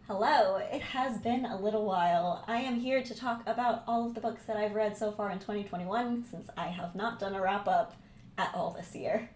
Hello, it has been a little while. I am here to talk about all of the books that I've read so far in 2021 since I have not done a wrap up at all this year.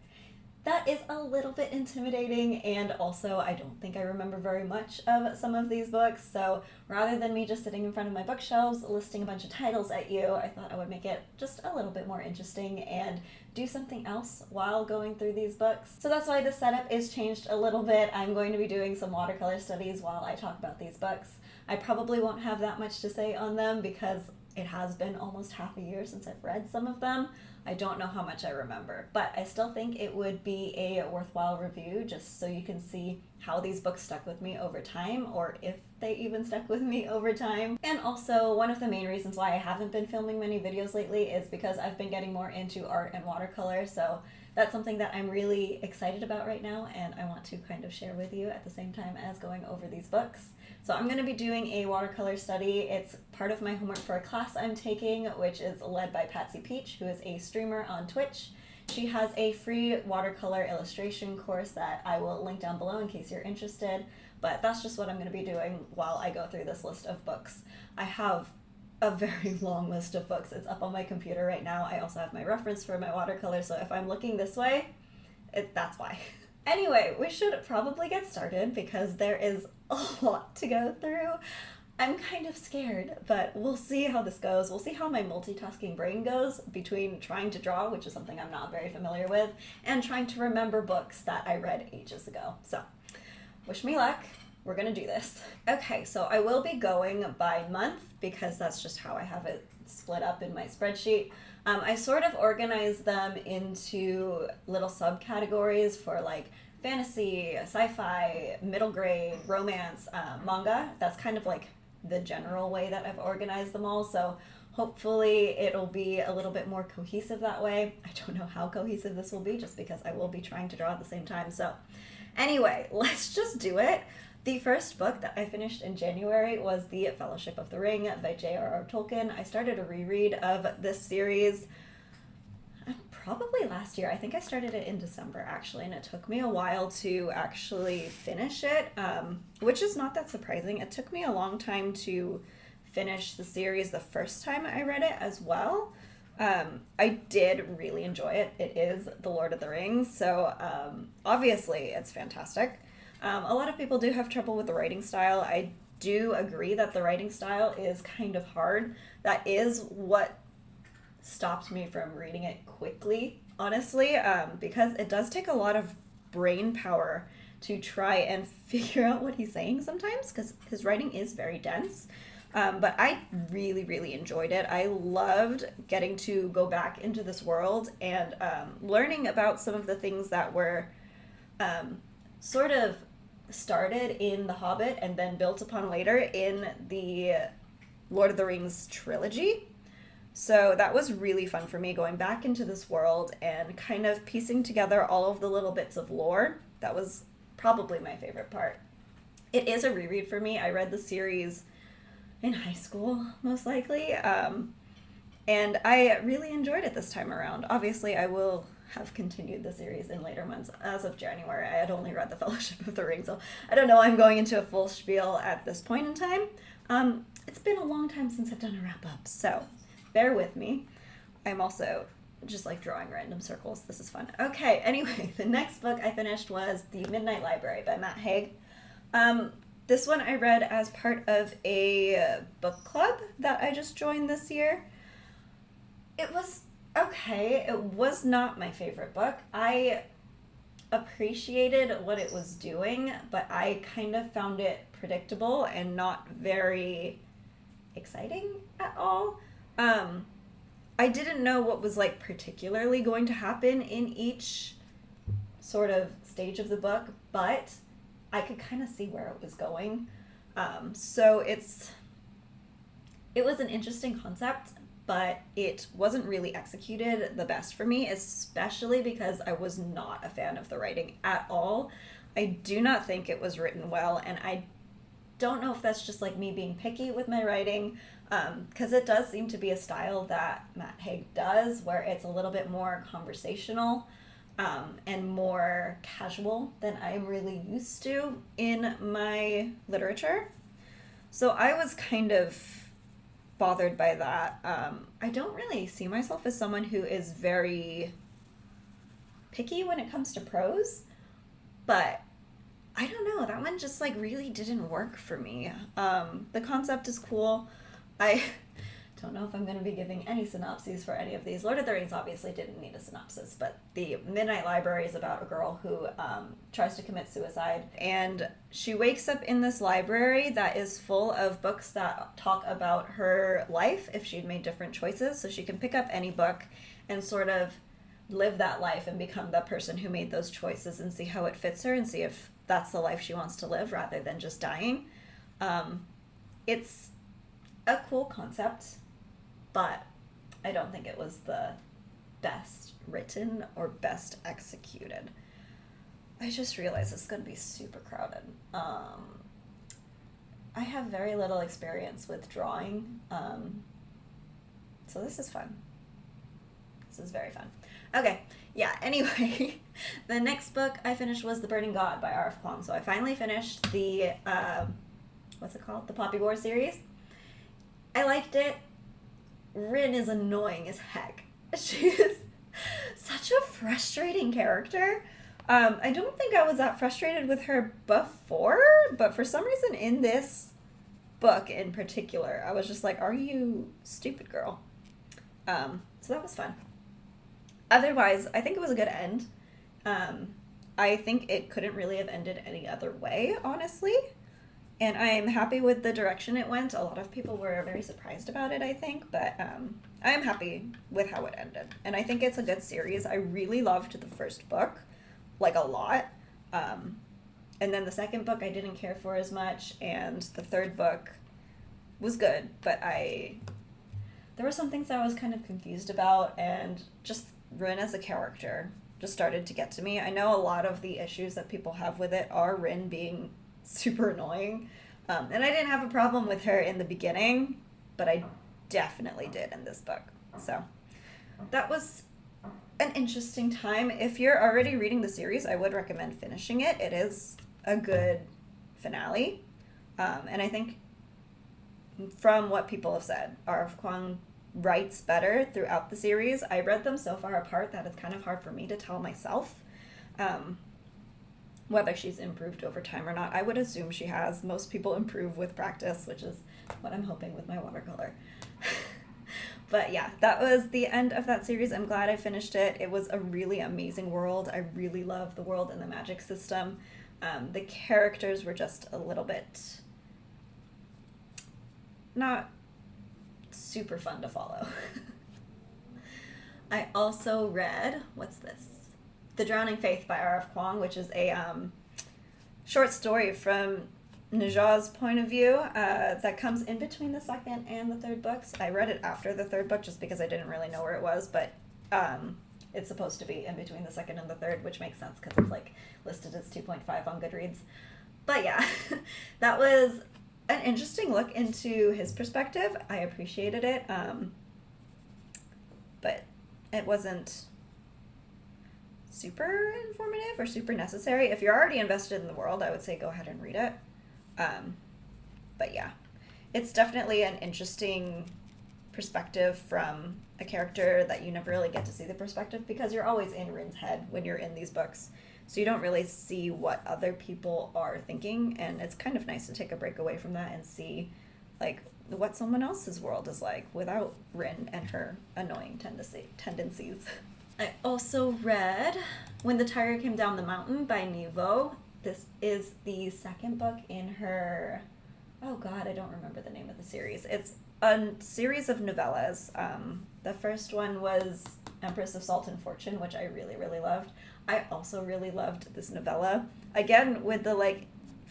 That is a little bit intimidating, and also I don't think I remember very much of some of these books, so rather than me just sitting in front of my bookshelves listing a bunch of titles at you, I thought I would make it just a little bit more interesting and do something else while going through these books. So that's why the setup is changed a little bit. I'm going to be doing some watercolor studies while I talk about these books. I probably won't have that much to say on them because it has been almost half a year since I've read some of them. I don't know how much I remember, but I still think it would be a worthwhile review just so you can see how these books stuck with me over time, or if they even stuck with me over time. And also, one of the main reasons why I haven't been filming many videos lately is because I've been getting more into art and watercolor, so that's something that I'm really excited about right now, and I want to kind of share with you at the same time as going over these books. So I'm going to be doing a watercolor study. It's part of my homework for a class I'm taking, which is led by Patsy Peach, who is a streamer on Twitch. She has a free watercolor illustration course that I will link down below in case you're interested, but that's just what I'm going to be doing while I go through this list of books. I have a very long list of books. It's up on my computer right now. I also have my reference for my watercolor, so if I'm looking this way, that's why. Anyway, we should probably get started because there is a lot to go through. I'm kind of scared, but we'll see how this goes. We'll see how my multitasking brain goes between trying to draw, which is something I'm not very familiar with, and trying to remember books that I read ages ago. So, wish me luck. We're gonna do this. Okay, so I will be going by month because that's just how I have it split up in my spreadsheet. I sort of organize them into little subcategories for like fantasy, sci-fi, middle grade, romance, manga. That's kind of like the general way that I've organized them all. So hopefully it'll be a little bit more cohesive that way. I don't know how cohesive this will be just because I will be trying to draw at the same time. So anyway, let's just do it. The first book that I finished in January was The Fellowship of the Ring by J.R.R. Tolkien. I started a reread of this series probably last year. I think I started it in December actually, and it took me a while to actually finish it, which is not that surprising. It took me a long time to finish the series the first time I read it as well. I did really enjoy it. It is The Lord of the Rings, so obviously it's fantastic. A lot of people do have trouble with the writing style. I do agree that the writing style is kind of hard. That is what stopped me from reading it quickly, honestly, because it does take a lot of brain power to try and figure out what he's saying sometimes, because his writing is very dense. But I really, really enjoyed it. I loved getting to go back into this world and learning about some of the things that were sort of started in The Hobbit and then built upon later in the Lord of the Rings trilogy. So that was really fun for me, going back into this world and kind of piecing together all of the little bits of lore. That was probably my favorite part. It is a reread for me. I read the series in high school, most likely, and I really enjoyed it this time around. Obviously, I will have continued the series in later months. As of January, I had only read The Fellowship of the Ring, so I don't know I'm going into a full spiel at this point in time. It's been a long time since I've done a wrap-up, so bear with me. I'm also just like drawing random circles. This is fun. Okay, anyway, the next book I finished was The Midnight Library by Matt Haig. This one I read as part of a book club that I just joined this year. It was okay. It was not my favorite book. I appreciated what it was doing, but I kind of found it predictable and not very exciting at all. I didn't know what was like particularly going to happen in each sort of stage of the book, but I could kind of see where it was going. So it was an interesting concept, but it wasn't really executed the best for me, especially because I was not a fan of the writing at all. I do not think it was written well, and I don't know if that's just like me being picky with my writing, because it does seem to be a style that Matt Haig does, where it's a little bit more conversational and more casual than I'm really used to in my literature. So I was kind of bothered by that. I don't really see myself as someone who is very picky when it comes to prose, but I don't know, that one just like really didn't work for me. The concept is cool. I don't know if I'm going to be giving any synopses for any of these. Lord of the Rings obviously didn't need a synopsis, but the Midnight Library is about a girl who tries to commit suicide, and she wakes up in this library that is full of books that talk about her life if she'd made different choices. So she can pick up any book and sort of live that life and become the person who made those choices and see how it fits her and see if that's the life she wants to live rather than just dying. It's a cool concept, but I don't think it was the best written or best executed. I just realized it's going to be super crowded. I have very little experience with drawing, so this is fun. This is very fun. Okay, yeah, anyway, the next book I finished was The Burning God by R.F. Kuang. So I finally finished the, what's it called? The Poppy War series. I liked it. Rin is annoying as heck. She is such a frustrating character. I don't think I was that frustrated with her before, but for some reason in this book in particular, I was just like, are you stupid, girl? So that was fun. Otherwise, I think it was a good end. I think it couldn't really have ended any other way, honestly. And I am happy with the direction it went. A lot of people were very surprised about it, I think, but I am happy with how it ended. And I think it's a good series. I really loved the first book, like a lot. And then the second book I didn't care for as much, and the third book was good, but there were some things I was kind of confused about, and just Rin as a character just started to get to me. I know a lot of the issues that people have with it are Rin being super annoying, and I didn't have a problem with her in the beginning, but I definitely did in this book. So that was an interesting time. If you're already reading the series, I would recommend finishing it. It is a good finale, and I think from what people have said, R.F. Kuang writes better throughout the series. I read them so far apart that it's kind of hard for me to tell myself whether she's improved over time or not. I would assume she has. Most people improve with practice, which is what I'm hoping with my watercolor. But yeah, that was the end of that series. I'm glad I finished it. It was a really amazing world. I really love the world and the magic system. The characters were just a little bit not super fun to follow. I also read, what's this? The Drowning Faith by R.F. Kuang, which is a short story from Naja's point of view that comes in between the second and the third books. I read it after the third book just because I didn't really know where it was, but it's supposed to be in between the second and the third, which makes sense because it's like listed as 2.5 on Goodreads. But yeah, that was an interesting look into his perspective. I appreciated it, but it wasn't super informative or super necessary. If you're already invested in the world, I would say go ahead and read it. But yeah, it's definitely an interesting perspective from a character that you never really get to see the perspective because you're always in Rin's head when you're in these books. So you don't really see what other people are thinking, and it's kind of nice to take a break away from that and see like what someone else's world is like without Rin and her annoying tendencies. I also read When the Tiger Came Down the Mountain by Nghi. This is the second book in her, oh god, I don't remember the name of the series. It's a series of novellas. The first one was Empress of Salt and Fortune, which I really, really loved. I also really loved this novella. Again, with the like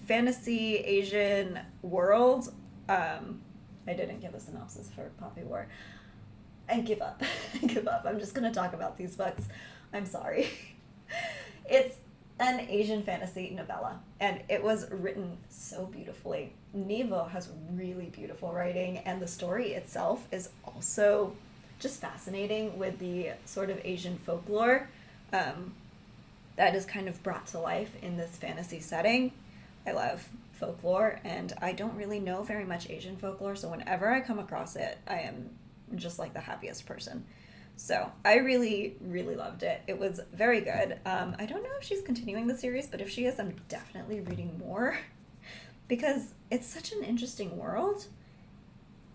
fantasy Asian world. I didn't give a synopsis for Poppy War. I give up. I give up. I'm just going to talk about these books. I'm sorry. It's an Asian fantasy novella, and it was written so beautifully. Nghi has really beautiful writing, and the story itself is also just fascinating with the sort of Asian folklore that is kind of brought to life in this fantasy setting. I love folklore, and I don't really know very much Asian folklore, so whenever I come across it, I am just like the happiest person. So I really, really loved it. It was very good. I don't know if she's continuing the series, but if she is, I'm definitely reading more because it's such an interesting world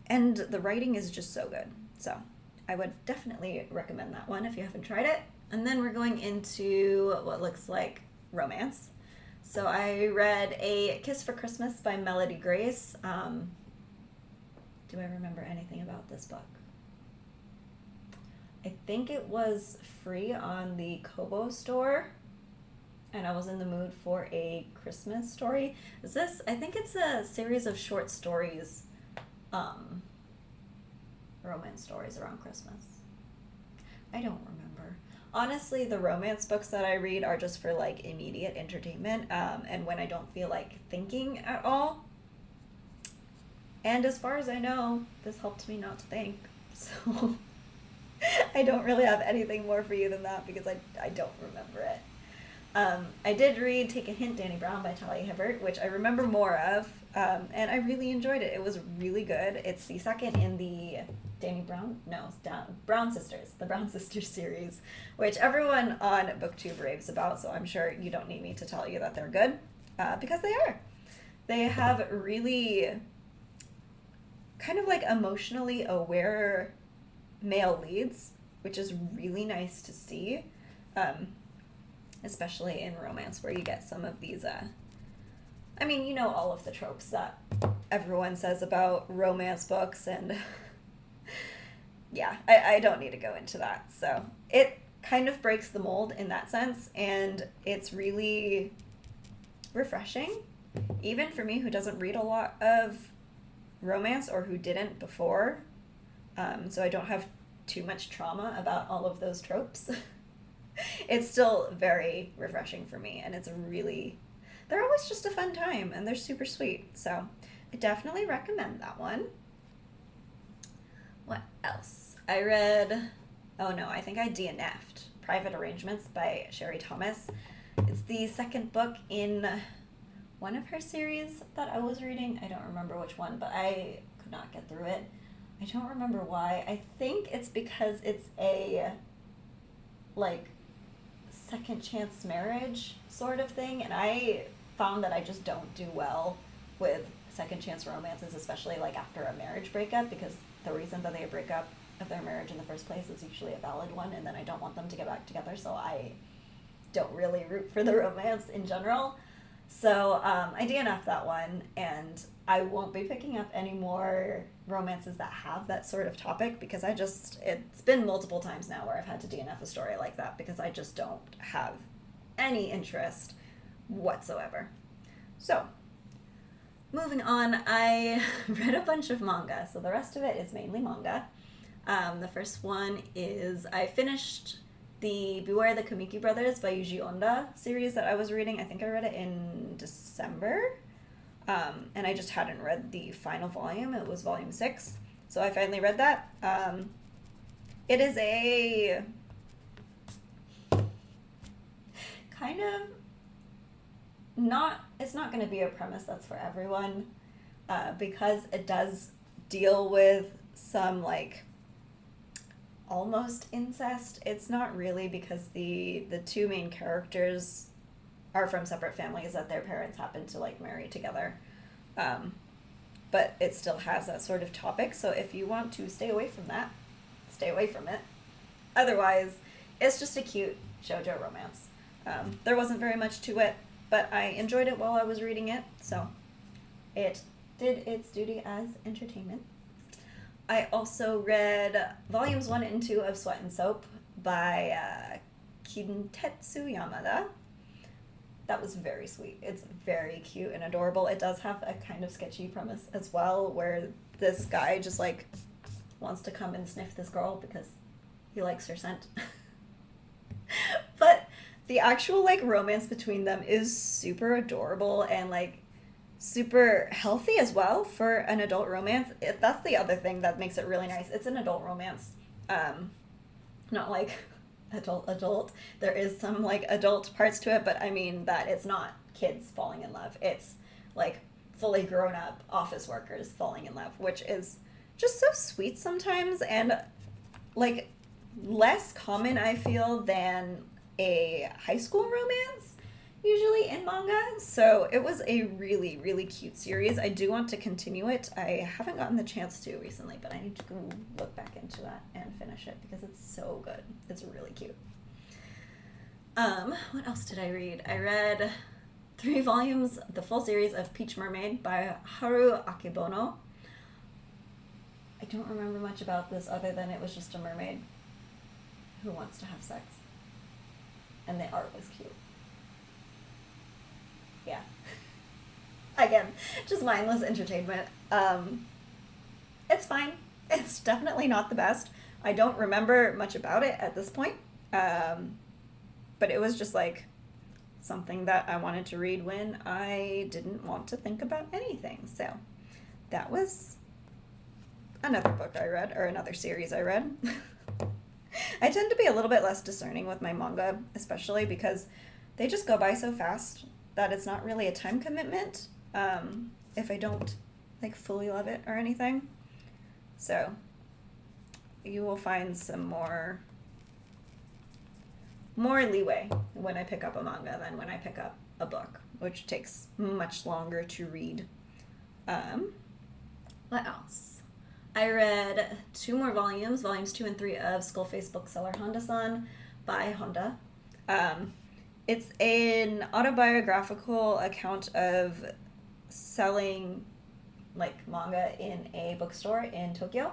and the writing is just so good. So I would definitely recommend that one if you haven't tried it. And then we're going into what looks like romance. So I read A Kiss for Christmas by Melody Grace. Do I remember anything about this book? I think it was free on the Kobo store, and I was in the mood for a Christmas story. I think it's a series of short stories, romance stories around Christmas. I don't remember. Honestly, the romance books that I read are just for like immediate entertainment, and when I don't feel like thinking at all. And as far as I know, this helped me not to think, so I don't really have anything more for you than that because I don't remember it. I did read Take a Hint, Danny Brown by Talia Hibbert, which I remember more of, and I really enjoyed it. It was really good. It's the second in the Brown Sisters, the Brown Sisters series, which everyone on BookTube raves about, so I'm sure you don't need me to tell you that they're good, because they are. They have really kind of like emotionally aware male leads, which is really nice to see, especially in romance where you get some of these, I mean, you know, all of the tropes that everyone says about romance books, and yeah, I don't need to go into that. So it kind of breaks the mold in that sense, and it's really refreshing, even for me who doesn't read a lot of romance or who didn't before. So I don't have too much trauma about all of those tropes. It's still very refreshing for me, and they're always just a fun time, and they're super sweet. So I definitely recommend that one. What else? I think I DNF'd Private Arrangements by Sherry Thomas. It's the second book in one of her series that I was reading. I don't remember which one, but I could not get through it. I don't remember why. I think it's because it's a, like, second chance marriage sort of thing, and I found that I just don't do well with second chance romances, especially, like, after a marriage breakup, because the reason that they break up of their marriage in the first place is usually a valid one, and then I don't want them to get back together, so I don't really root for the romance in general. So I DNF'd that one, and I won't be picking up any more romances that have that sort of topic because it's been multiple times now where I've had to DNF a story like that because I just don't have any interest whatsoever. So, moving on, I read a bunch of manga, so the rest of it is mainly manga. The first one is I finished the Beware the Kamiki Brothers by Yuji Onda series that I was reading. I think I read it in December, and I just hadn't read the final volume. It was volume 6, so I finally read that. It is a kind of it's not going to be a premise that's for everyone, because it does deal with some, like, almost incest. It's not really, because the two main characters are from separate families that their parents happen to, like, marry together. But it still has that sort of topic, so if you want to stay away from that, stay away from it. Otherwise, it's just a cute shoujo romance. There wasn't very much to it, but I enjoyed it while I was reading it, so it did its duty as entertainment. I also read volumes 1 and 2 of Sweat and Soap by Kintetsu Yamada. That was very sweet. It's very cute and adorable. It does have a kind of sketchy premise as well, where this guy just, like, wants to come and sniff this girl because he likes her scent. But the actual, like, romance between them is super adorable and, like, super healthy as well for an adult romance. That's the other thing that makes it really nice. It's an adult romance. Not like adult. There is some, like, adult parts to it, but I mean that it's not kids falling in love. It's, like, fully grown up office workers falling in love, which is just so sweet sometimes, and like less common, I feel, than a high school romance usually in manga. So it was a really, really cute series. I do want to continue it. I haven't gotten the chance to recently, but I need to go look back into that and finish it because it's so good. It's really cute. What else did I read? I read 3 volumes, the full series of Peach Mermaid by Haru Akebono. I don't remember much about this other than it was just a mermaid who wants to have sex. And the art was cute. Yeah. Again, just mindless entertainment. It's fine. It's definitely not the best. I don't remember much about it at this point. But it was just like something that I wanted to read when I didn't want to think about anything. So that was another book I read, or another series I read. I tend to be a little bit less discerning with my manga, especially because they just go by so fast that it's not really a time commitment if I don't like fully love it or anything. So you will find some more leeway when I pick up a manga than when I pick up a book, which takes much longer to read. What else? I read 2 more volumes 2 and 3 of Skullface Bookseller Honda-san by Onda. It's an autobiographical account of selling like manga in a bookstore in Tokyo.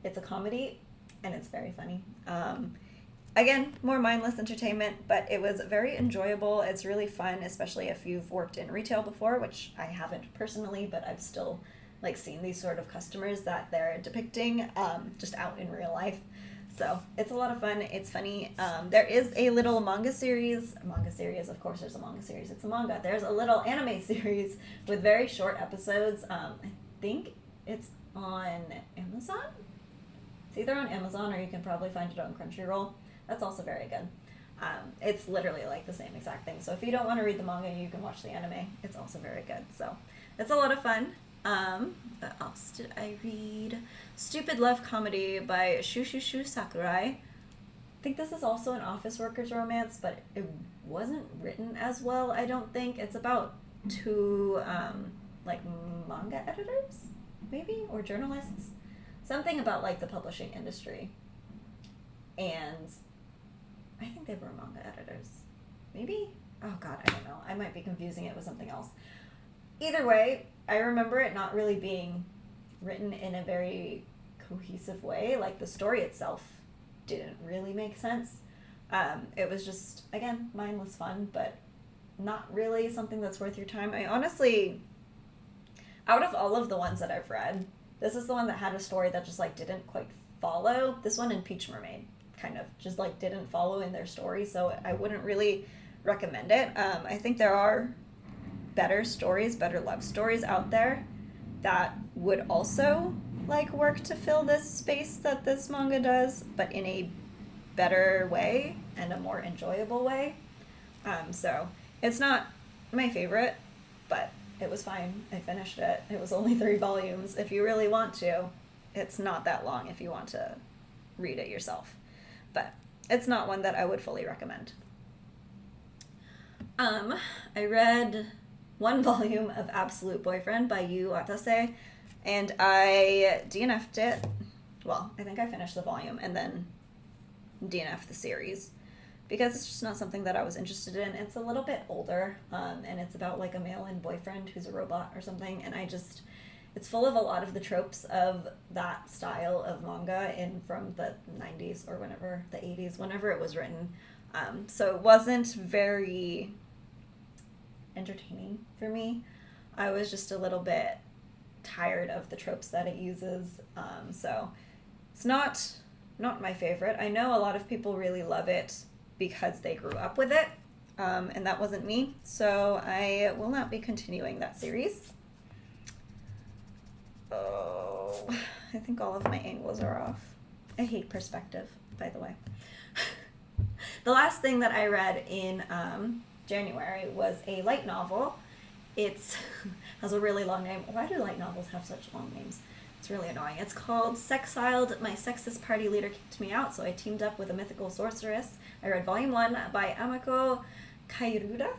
It's a comedy and it's very funny. Again, more mindless entertainment, but it was very enjoyable. It's really fun, especially if you've worked in retail before, which I haven't personally, but I've still like seen these sort of customers that they're depicting just out in real life. So it's a lot of fun. It's funny. There is a little manga series. Of course there's a manga series. It's a manga. There's a little anime series with very short episodes. I think it's on Amazon. It's either on Amazon or you can probably find it on Crunchyroll. That's also very good. It's literally like the same exact thing. So if you don't want to read the manga, you can watch the anime. It's also very good. So it's a lot of fun. What else did I read? Stupid Love Comedy by Shushushu Sakurai. I think this is also an office worker's romance, but it wasn't written as well, I don't think. It's about 2 like manga editors, maybe, or journalists. Something about like the publishing industry. And I think they were manga editors. Maybe? Oh god, I don't know. I might be confusing it with something else. Either way, I remember it not really being written in a very cohesive way. Like, the story itself didn't really make sense. It was just, again, mindless fun, but not really something that's worth your time. I honestly, out of all of the ones that I've read, this is the one that had a story that just, like, didn't quite follow. This one and Peach Mermaid kind of just, like, didn't follow in their story, so I wouldn't really recommend it. I think there are better stories, better love stories out there that would also like work to fill this space that this manga does, but in a better way and a more enjoyable way. So it's not my favorite, but it was fine. I finished it. It was only 3 volumes. If you really want to, it's not that long if you want to read it yourself, but it's not one that I would fully recommend. I read 1 volume of Absolute Boyfriend by Watase, and I DNF'd it. Well, I think I finished the volume and then DNF'd the series because it's just not something that I was interested in. It's a little bit older, and it's about like a mail-in boyfriend who's a robot or something, and it's full of a lot of the tropes of that style of manga from the 90s or whenever, the 80s, whenever it was written. So it wasn't very entertaining for me. I was just a little bit tired of the tropes that it uses. So it's not my favorite. I know a lot of people really love it because they grew up with it, and that wasn't me. So I will not be continuing that series. Oh, I think all of my angles are off. I hate perspective, by the way. The last thing that I read in January was a light novel. It's has a really long name. Why do light novels have such long names? It's really annoying. It's called Sexiled. My sexist party leader kicked me out, so I teamed up with a mythical sorceress. I read volume 1 by Ameko, Kaeruda.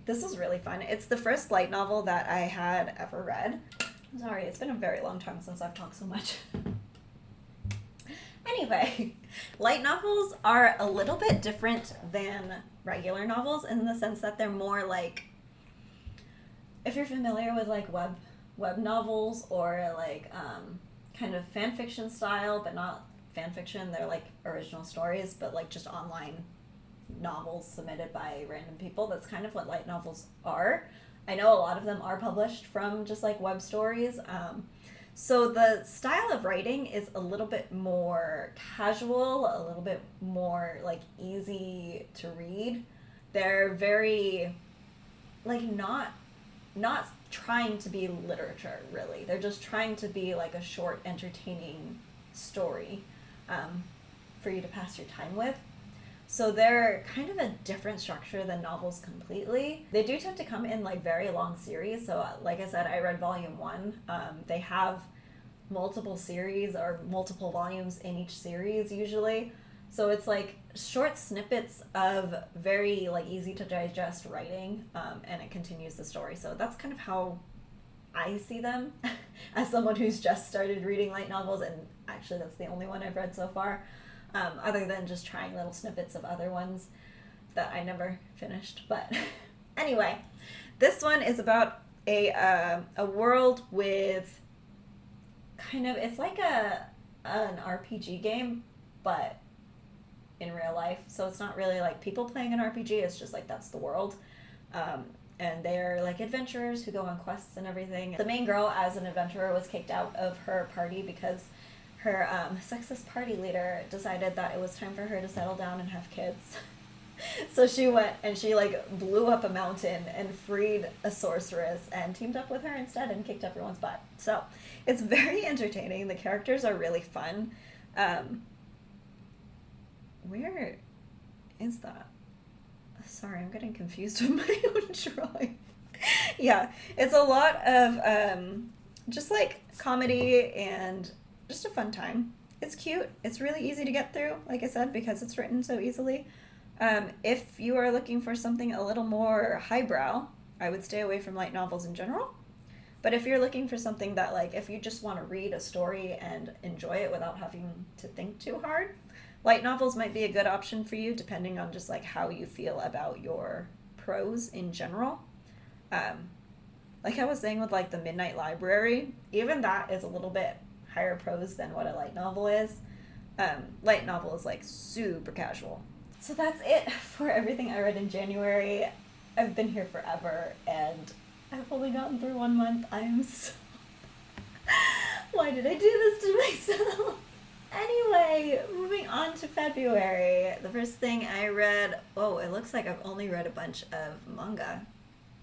This is really fun. It's the first light novel that I had ever read. I'm sorry, it's been a very long time since I've talked so much. Anyway, light novels are a little bit different than regular novels in the sense that they're more like, if you're familiar with like web novels or like kind of fan fiction style, but not fan fiction, they're like original stories, but like just online novels submitted by random people. That's kind of what light novels are. I know a lot of them are published from just like web stories. So the style of writing is a little bit more casual, a little bit more like easy to read. They're very like not trying to be literature, really. They're just trying to be like a short, entertaining story for you to pass your time with. So they're kind of a different structure than novels completely. They do tend to come in like very long series. So like I said, I read volume 1. They have multiple series or multiple volumes in each series usually. So it's like short snippets of very like easy to digest writing, and it continues the story. So that's kind of how I see them as someone who's just started reading light novels, and actually that's the only one I've read so far. Other than just trying little snippets of other ones that I never finished. But anyway, this one is about a world with kind of, it's like an RPG game, but in real life. So it's not really like people playing an RPG, it's just like that's the world. And they're like adventurers who go on quests and everything. The main girl as an adventurer was kicked out of her party because her sexist party leader decided that it was time for her to settle down and have kids. So she went and she like blew up a mountain and freed a sorceress and teamed up with her instead and kicked everyone's butt. So it's very entertaining. The characters are really fun. Where is that? Sorry, I'm getting confused with my own drawing. Yeah, it's a lot of just like comedy and just a fun time. It's cute. It's really easy to get through, like I said, because it's written so easily. If you are looking for something a little more highbrow, I would stay away from light novels in general. But if you're looking for something that, like, if you just want to read a story and enjoy it without having to think too hard, light novels might be a good option for you, depending on just, like, how you feel about your prose in general. Like I was saying with, like, the Midnight Library, even that is a little bit higher prose than what a light novel is. Light novel is, like, super casual. So that's it for everything I read in January. I've been here forever, and I've only gotten through 1 month. I am so... Why did I do this to myself? Anyway, moving on to February. The first thing I read... Oh, it looks like I've only read a bunch of manga.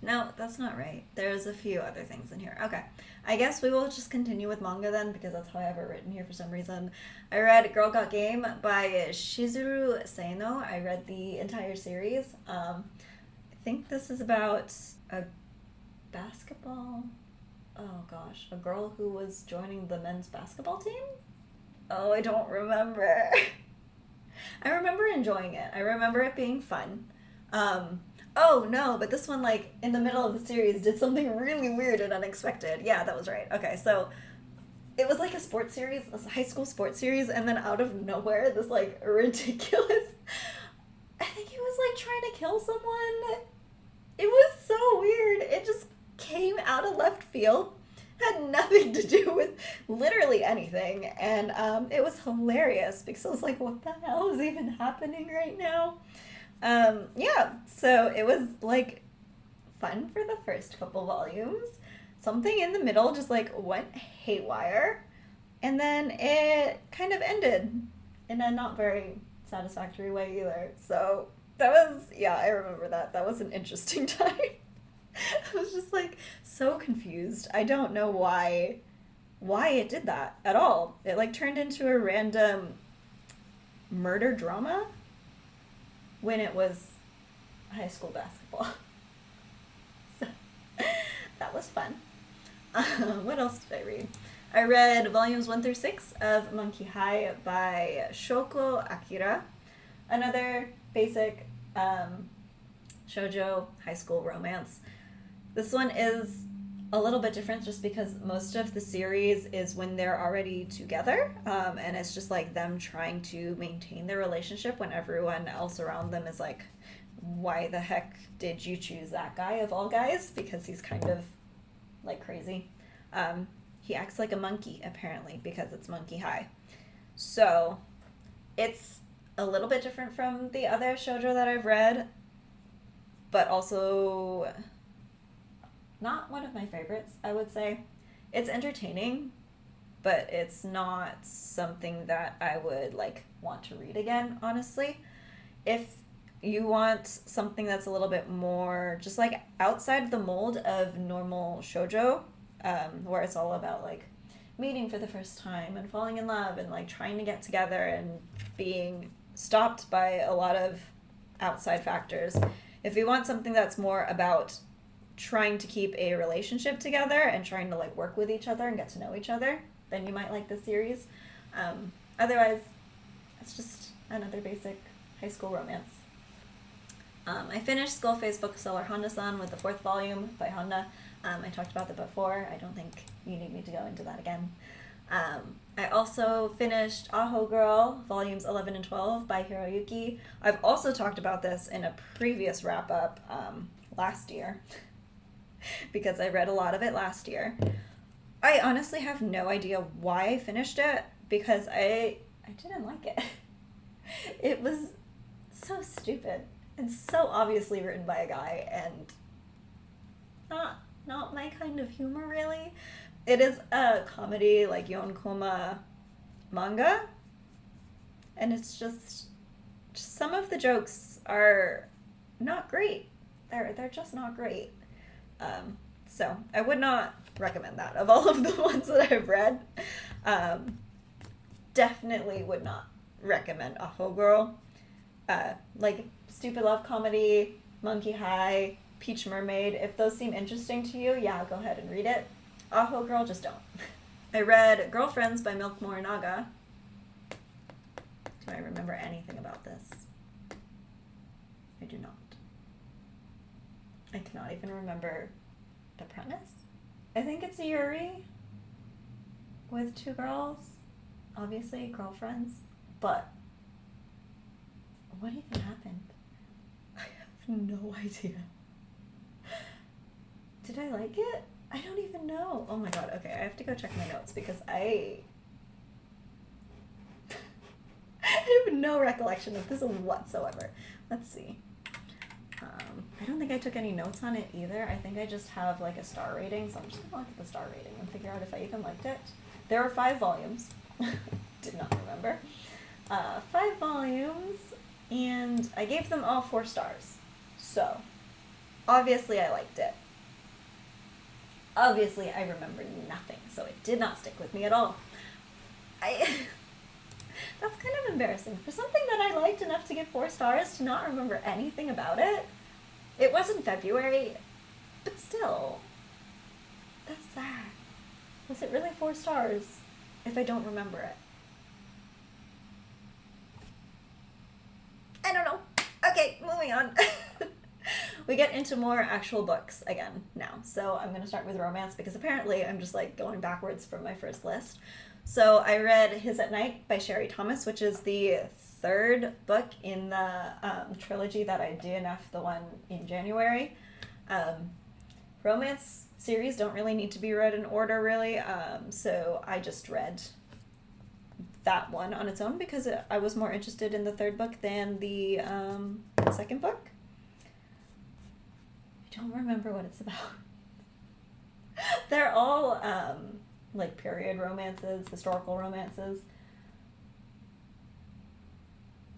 No, that's not right. There's a few other things in here. Okay. I guess we will just continue with manga then, because that's how I have it written here for some reason. I read Girl Got Game by Shizuru Seino. I read the entire series. I think this is about a basketball... Oh gosh, a girl who was joining the men's basketball team? Oh, I don't remember. I remember enjoying it. I remember it being fun. Oh no, but this one, like, in the middle of the series did something really weird and unexpected. Yeah, that was right. Okay, so it was like a sports series, a high school sports series, and then out of nowhere, this, like, ridiculous... I think it was, like, trying to kill someone. It was so weird. It just came out of left field. Had nothing to do with literally anything. And it was hilarious because I was like, what the hell is even happening right now? Yeah, so it was, like, fun for the first couple volumes. Something in the middle just, like, went haywire. And then it kind of ended in a not very satisfactory way either. So that was, yeah, I remember that. That was an interesting time. I was just, like, so confused. I don't know why it did that at all. It, like, turned into a random murder drama when it was high school basketball. So, that was fun. What else did I read? I read volumes 1 through 6 of Monkey High by Shoko Akira. Another basic shoujo high school romance. This one is a little bit different just because most of the series is when they're already together, and it's just like them trying to maintain their relationship when everyone else around them is like, why the heck did you choose that guy of all guys? Because he's kind of like crazy. He acts like a monkey apparently because it's Monkey High. So it's a little bit different from the other shoujo that I've read, but also not one of my favorites, I would say. It's entertaining, but it's not something that I would like want to read again, honestly. If you want something that's a little bit more just like outside the mold of normal shoujo, where it's all about like meeting for the first time and falling in love and like trying to get together and being stopped by a lot of outside factors. If you want something that's more about trying to keep a relationship together and trying to like work with each other and get to know each other, then you might like this series. Otherwise, it's just another basic high school romance. I finished Skullface Bookseller Honda-san with the 4th volume by Honda. I talked about that before. I don't think you need me to go into that again. I also finished Aho-Girl, volumes 11 and 12 by Hiroyuki. I've also talked about this in a previous wrap-up last year because I read a lot of it last year. I honestly have no idea why I finished it because I didn't like it. It was so stupid and so obviously written by a guy and not my kind of humor, really. It is a comedy, like yonkoma manga, and it's just some of the jokes are not great. They're just not great. So I would not recommend that. Of all of the ones that I've read, definitely would not recommend Aho-Girl. Like stupid love comedy, Monkey High, Peach Mermaid, if those seem interesting to you, yeah, go ahead and read it. Aho-Girl, just don't. I read Girlfriends by Milk Morinaga. Do I remember anything about this? I do not. I cannot even remember the premise. I think it's a Yuri with 2 girls, obviously girlfriends, but what even happened? I have no idea. Did I like it? I don't even know. Oh my god, okay, I have to go check my notes because I have no recollection of this whatsoever. Let's see. I don't think I took any notes on it either. I think I just have like a star rating, so I'm just gonna look at the star rating and figure out if I even liked it. There are 5 volumes. Did not remember. 5 volumes, and I gave them all 4 stars. So, obviously I liked it. Obviously I remember nothing, so it did not stick with me at all. That's kind of embarrassing. For something that I liked enough to give 4 stars to not remember anything about it. It was in February, but still, that's sad. Was it really 4 stars if I don't remember it? I don't know. Okay, moving on. We get into more actual books again now. So I'm going to start with romance because apparently I'm just like going backwards from my first list. So I read His at Night by Sherry Thomas, which is the 3rd book in the trilogy that I DNF'd the one in January. Romance series don't really need to be read in order, really. So I just read that one on its own because I was more interested in the 3rd book than the 2nd book. I don't remember what it's about. They're all like period romances, historical romances.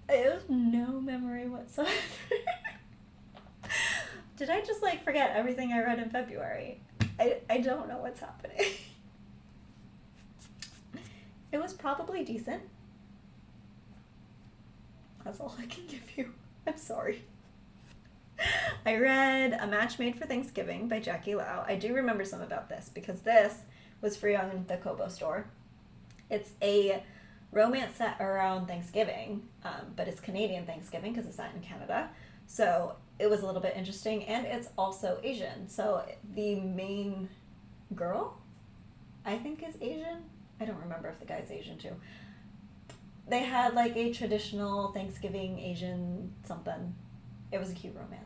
I have no memory whatsoever. Did I just like forget everything I read in February? I don't know what's happening. It was probably decent. That's all I can give you. I'm sorry. I read A Match Made for Thanksgiving by Jackie Lau. I do remember some about this because this was free on the Kobo store. It's a romance set around Thanksgiving, but it's Canadian Thanksgiving because it's set in Canada. So it was a little bit interesting, and it's also Asian. So the main girl, I think, is Asian. I don't remember if the guy's Asian too. They had like a traditional Thanksgiving Asian something. It was a cute romance.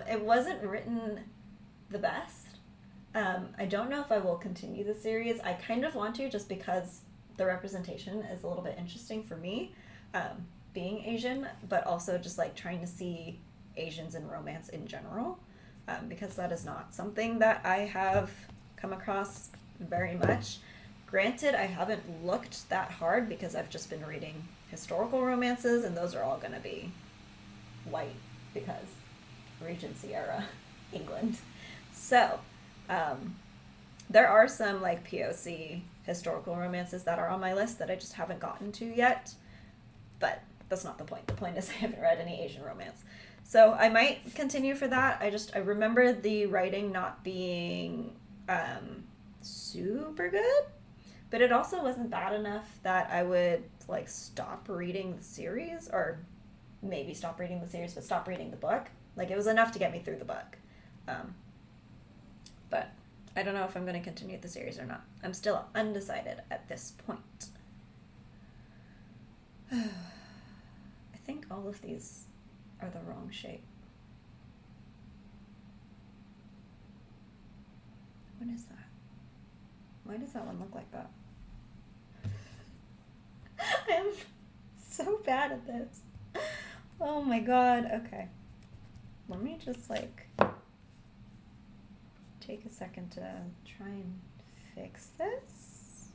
It wasn't written the best. I don't know if I will continue the series. I kind of want to, just because the representation is a little bit interesting for me, being Asian, but also just like trying to see Asians in romance in general, because that is not something that I have come across very much. Granted, I haven't looked that hard because I've just been reading historical romances, and those are all going to be white because Regency era England. So, there are some like POC historical romances that are on my list that I just haven't gotten to yet, but that's not the point. The point is I haven't read any Asian romance. So I might continue for that. I remember the writing not being super good, but it also wasn't bad enough that I would like stop reading the series, or maybe stop reading the series, but stop reading the book. Like, it was enough to get me through the book. But I don't know if I'm going to continue the series or not. I'm still undecided at this point. I think all of these are the wrong shape. What is that? Why does that one look like that? I am so bad at this. Oh my god. Okay. Let me just like take a second to try and fix this.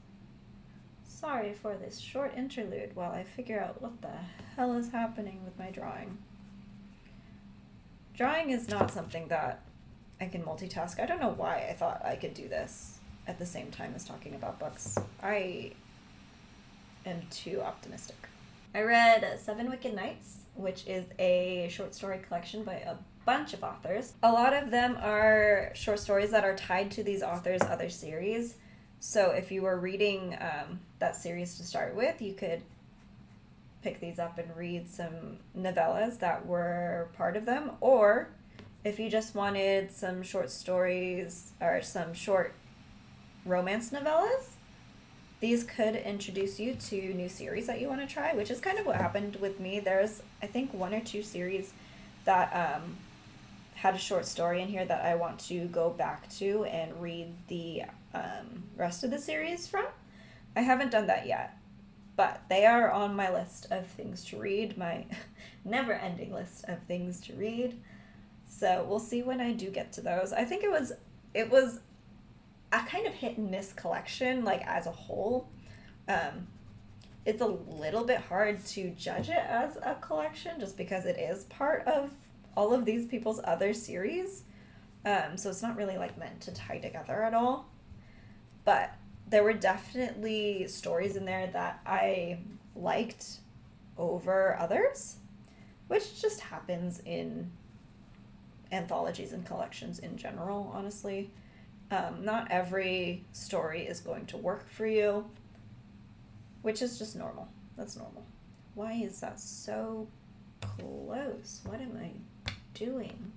Sorry for this short interlude while I figure out what the hell is happening with my drawing. Drawing is not something that I can multitask. I don't know why I thought I could do this at the same time as talking about books. I am too optimistic. I read Seven Wicked Nights, which is a short story collection by a bunch of authors. A lot of them are short stories that are tied to these authors' other series. So if you were reading that series to start with, you could pick these up and read some novellas that were part of them. Or if you just wanted some short stories or some short romance novellas, these could introduce you to new series that you want to try, which is kind of what happened with me. There's, I think, one or two series that had a short story in here that I want to go back to and read the rest of the series from. I haven't done that yet, but they are on my list of things to read, my never-ending list of things to read. So we'll see when I do get to those. I think it was a kind of hit and miss collection, like as a whole. It's a little bit hard to judge it as a collection just because it is part of all of these people's other series. So it's not really like meant to tie together at all. But there were definitely stories in there that I liked over others, which just happens in anthologies and collections in general, honestly. Not every story is going to work for you, which is just normal. That's normal. Why is that so close? What am I doing?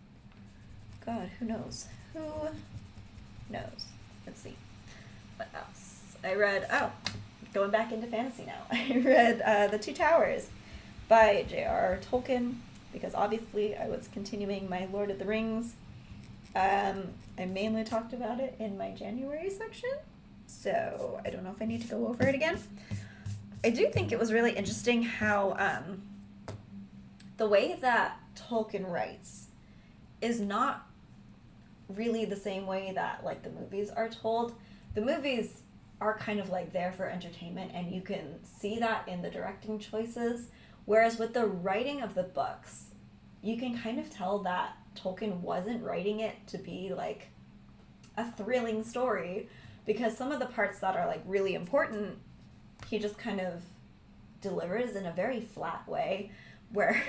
God, who knows? Who knows? Let's see. What else? I read, going back into fantasy now. I read The Two Towers by J.R.R. Tolkien, because obviously I was continuing my Lord of the Rings. I mainly talked about it in my January section, so I don't know if I need to go over it again. I do think it was really interesting how the way that Tolkien writes is not really the same way that like the movies are told. The movies are kind of like there for entertainment, and you can see that in the directing choices, whereas with the writing of the books, you can kind of tell that Tolkien wasn't writing it to be like a thrilling story, because some of the parts that are like really important, he just kind of delivers in a very flat way, where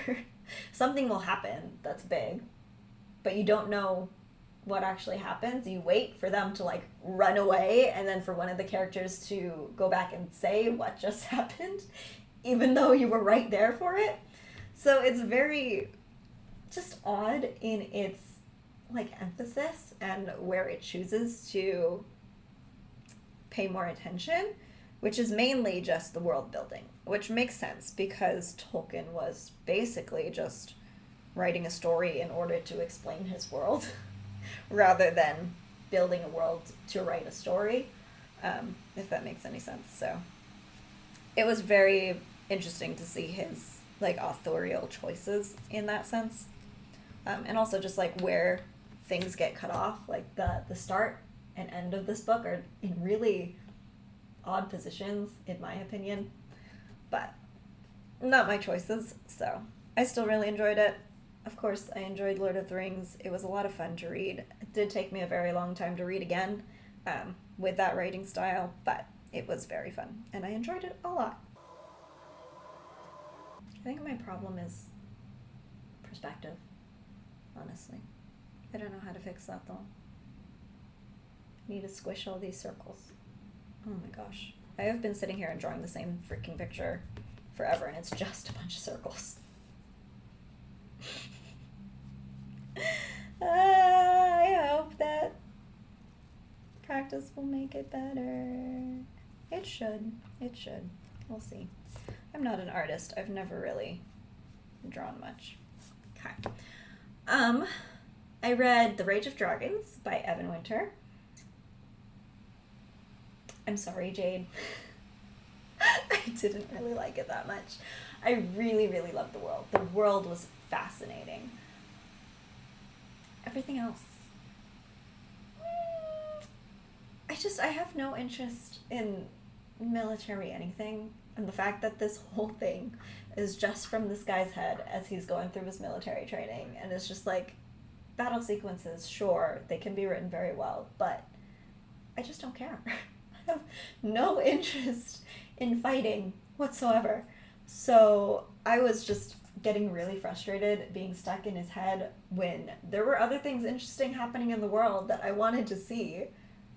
something will happen that's big, but you don't know what actually happens. You wait for them to like run away and then for one of the characters to go back and say what just happened, even though you were right there for it. So it's very just odd in its like emphasis and where it chooses to pay more attention, which is mainly just the world building, which makes sense because Tolkien was basically just writing a story in order to explain his world rather than building a world to write a story, if that makes any sense. So it was very interesting to see his like authorial choices in that sense, and also just like where things get cut off, like the start and end of this book are in really odd positions in my opinion, but not my choices, so I still really enjoyed it. Of course, I enjoyed Lord of the Rings. It was a lot of fun to read. It did take me a very long time to read again with that writing style, but it was very fun, and I enjoyed it a lot. I think my problem is perspective, honestly. I don't know how to fix that, though. I need to squish all these circles. Oh my gosh. I have been sitting here and drawing the same freaking picture forever, and it's just a bunch of circles. I hope that practice will make it better. It should. It should. We'll see. I'm not an artist. I've never really drawn much. Okay. I read The Rage of Dragons by Evan Winter. I'm sorry, Jade. I didn't really like it that much. I really, really loved the world. The world was fascinating. Everything else, I have no interest in military anything, and the fact that this whole thing is just from this guy's head as he's going through his military training, and it's just like, battle sequences, sure, they can be written very well, but I just don't care. I have no interest in fighting whatsoever. So I was just getting really frustrated being stuck in his head when there were other things interesting happening in the world that I wanted to see,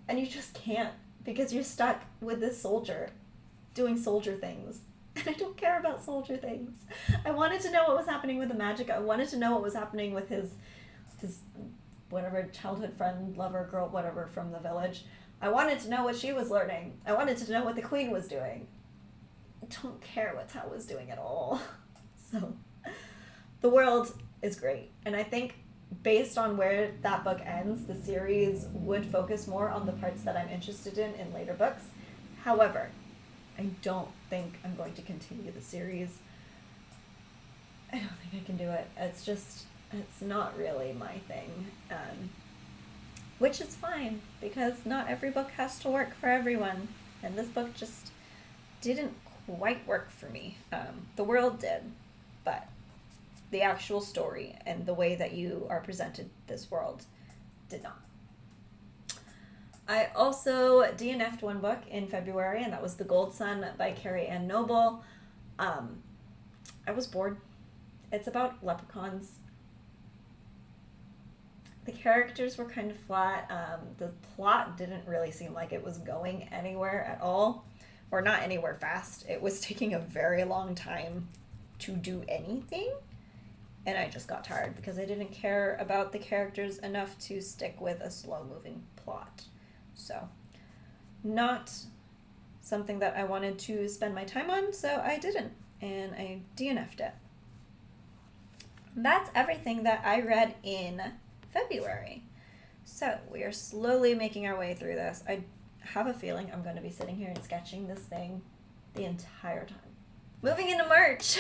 and you just can't because you're stuck with this soldier doing soldier things, and I don't care about soldier things. I wanted to know what was happening with the magic. I wanted to know what was happening with his whatever childhood friend, lover, girl, whatever from the village. I wanted to know what she was learning. I wanted to know what the queen was doing. I don't care what Tao was doing at all. So the world is great, and I think based on where that book ends, the series would focus more on the parts that I'm interested in later books. However, I don't think I'm going to continue the series. I don't think I can do it. It's not really my thing, which is fine, because not every book has to work for everyone, and this book just didn't quite work for me. The world did, but the actual story and the way that you are presented this world did not. I also DNF'd one book in February, and that was The Gold Sun by Carrie Ann Noble. I was bored. It's about leprechauns. The characters were kind of flat. The plot didn't really seem like it was going anywhere at all, or not anywhere fast. It was taking a very long time to do anything, and I just got tired because I didn't care about the characters enough to stick with a slow-moving plot. So, not something that I wanted to spend my time on, so I didn't, and I DNF'd it. That's everything that I read in February. So, we are slowly making our way through this. I have a feeling I'm going to be sitting here and sketching this thing the entire time. Moving into March!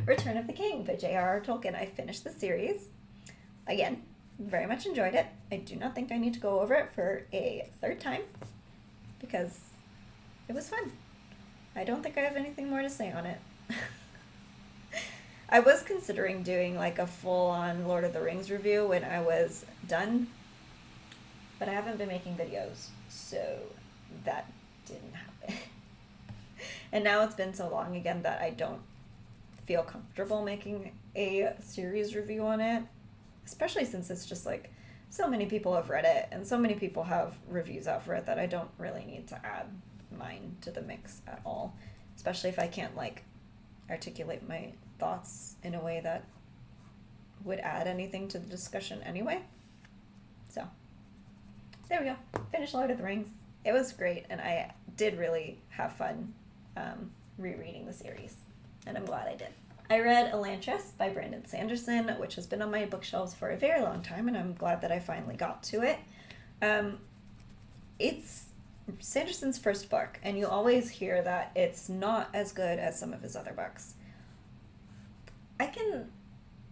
Return of the King by J.R.R. Tolkien. I finished the series. Again, very much enjoyed it. I do not think I need to go over it for a third time because it was fun. I don't think I have anything more to say on it. I was considering doing like a full-on Lord of the Rings review when I was done, but I haven't been making videos, so that didn't happen. And now it's been so long again that I don't feel comfortable making a series review on it, especially since it's just like so many people have read it and so many people have reviews out for it that I don't really need to add mine to the mix at all, especially if I can't like articulate my thoughts in a way that would add anything to the discussion anyway. So there we go. Finished Lord of the Rings. It was great, and I did really have fun rereading the series, and I'm glad I did. I read Elantris by Brandon Sanderson, which has been on my bookshelves for a very long time, and I'm glad that I finally got to it. It's Sanderson's first book, and you always hear that it's not as good as some of his other books. I can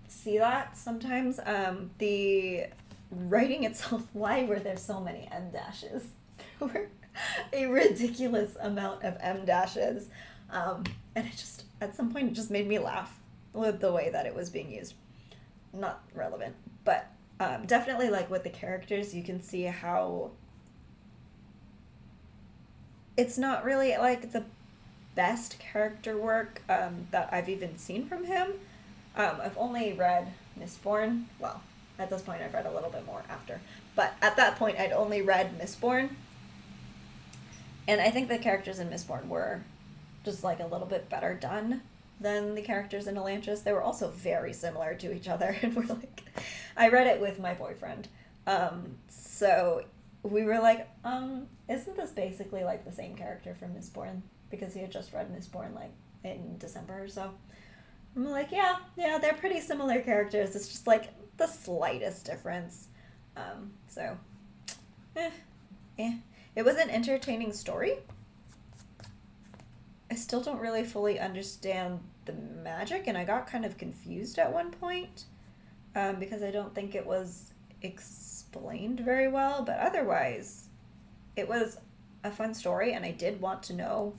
see that sometimes. The writing itself, why were there so many M dashes? There were a ridiculous amount of M dashes, and it just, at some point, it just made me laugh with the way that it was being used. Not relevant, but definitely, like, with the characters, you can see how it's not really, like, the best character work that I've even seen from him. I've only read Mistborn. Well, at this point, I've read a little bit more after. But at that point, I'd only read Mistborn. And I think the characters in Mistborn were just, like, a little bit better done than the characters in Elantris. They were also very similar to each other. And we're like, I read it with my boyfriend. So we were like, isn't this basically, like, the same character from Mistborn? Because he had just read Mistborn, like, in December or so. I'm like, yeah, they're pretty similar characters. It's just, like, the slightest difference. It was an entertaining story. I still don't really fully understand the magic, and I got kind of confused at one point, because I don't think it was explained very well, but otherwise, it was a fun story, and I did want to know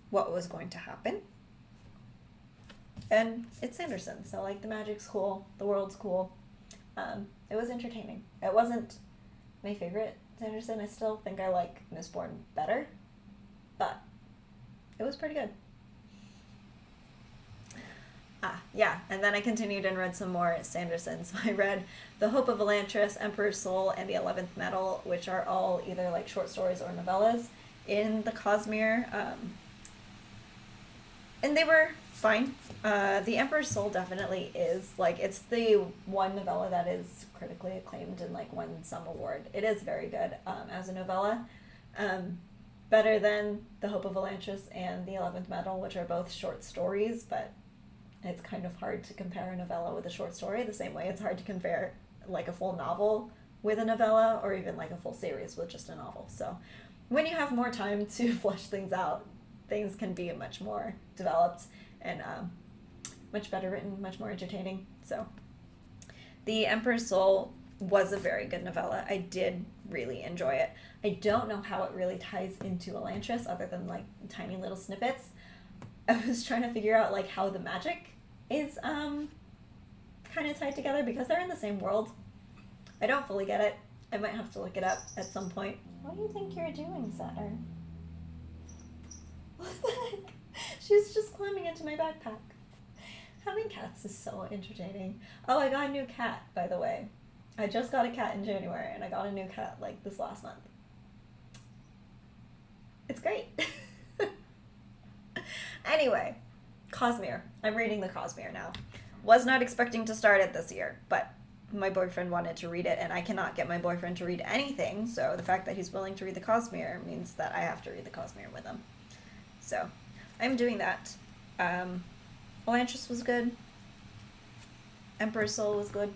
what was going to happen. And it's Sanderson, so, like, the magic's cool, the world's cool. It was entertaining. It wasn't my favorite Sanderson. I still think I like Mistborn better, but it was pretty good. Yeah, and then I continued and read some more Sanderson. So I read The Hope of Elantris, Emperor's Soul, and The 11th Metal, which are all either, like, short stories or novellas in the Cosmere. And they were fine. The Emperor's Soul definitely is, like, it's the one novella that is critically acclaimed and, like, won some award. It is very good as a novella. Better than The Hope of Elantris and The 11th Metal, which are both short stories, but it's kind of hard to compare a novella with a short story, the same way it's hard to compare, like, a full novel with a novella, or even, like, a full series with just a novel. So when you have more time to flesh things out, things can be much more developed and much better written, much more entertaining. So The Emperor's Soul was a very good novella. I did really enjoy it. I don't know how it really ties into Elantris other than, like, tiny little snippets. I was trying to figure out, like, how the magic is kind of tied together because they're in the same world. I don't fully get it. I might have to look it up at some point. What do you think you're doing, Saturn? What the heck? She's just climbing into my backpack. Having cats is so entertaining. Oh, I got a new cat, by the way. I just got a cat in January, and I got a new cat, like, this last month. It's great. Anyway, Cosmere. I'm reading the Cosmere now. Was not expecting to start it this year, but my boyfriend wanted to read it, and I cannot get my boyfriend to read anything, so the fact that he's willing to read the Cosmere means that I have to read the Cosmere with him. So, I'm doing that. Elantris was good. Emperor's Soul was good.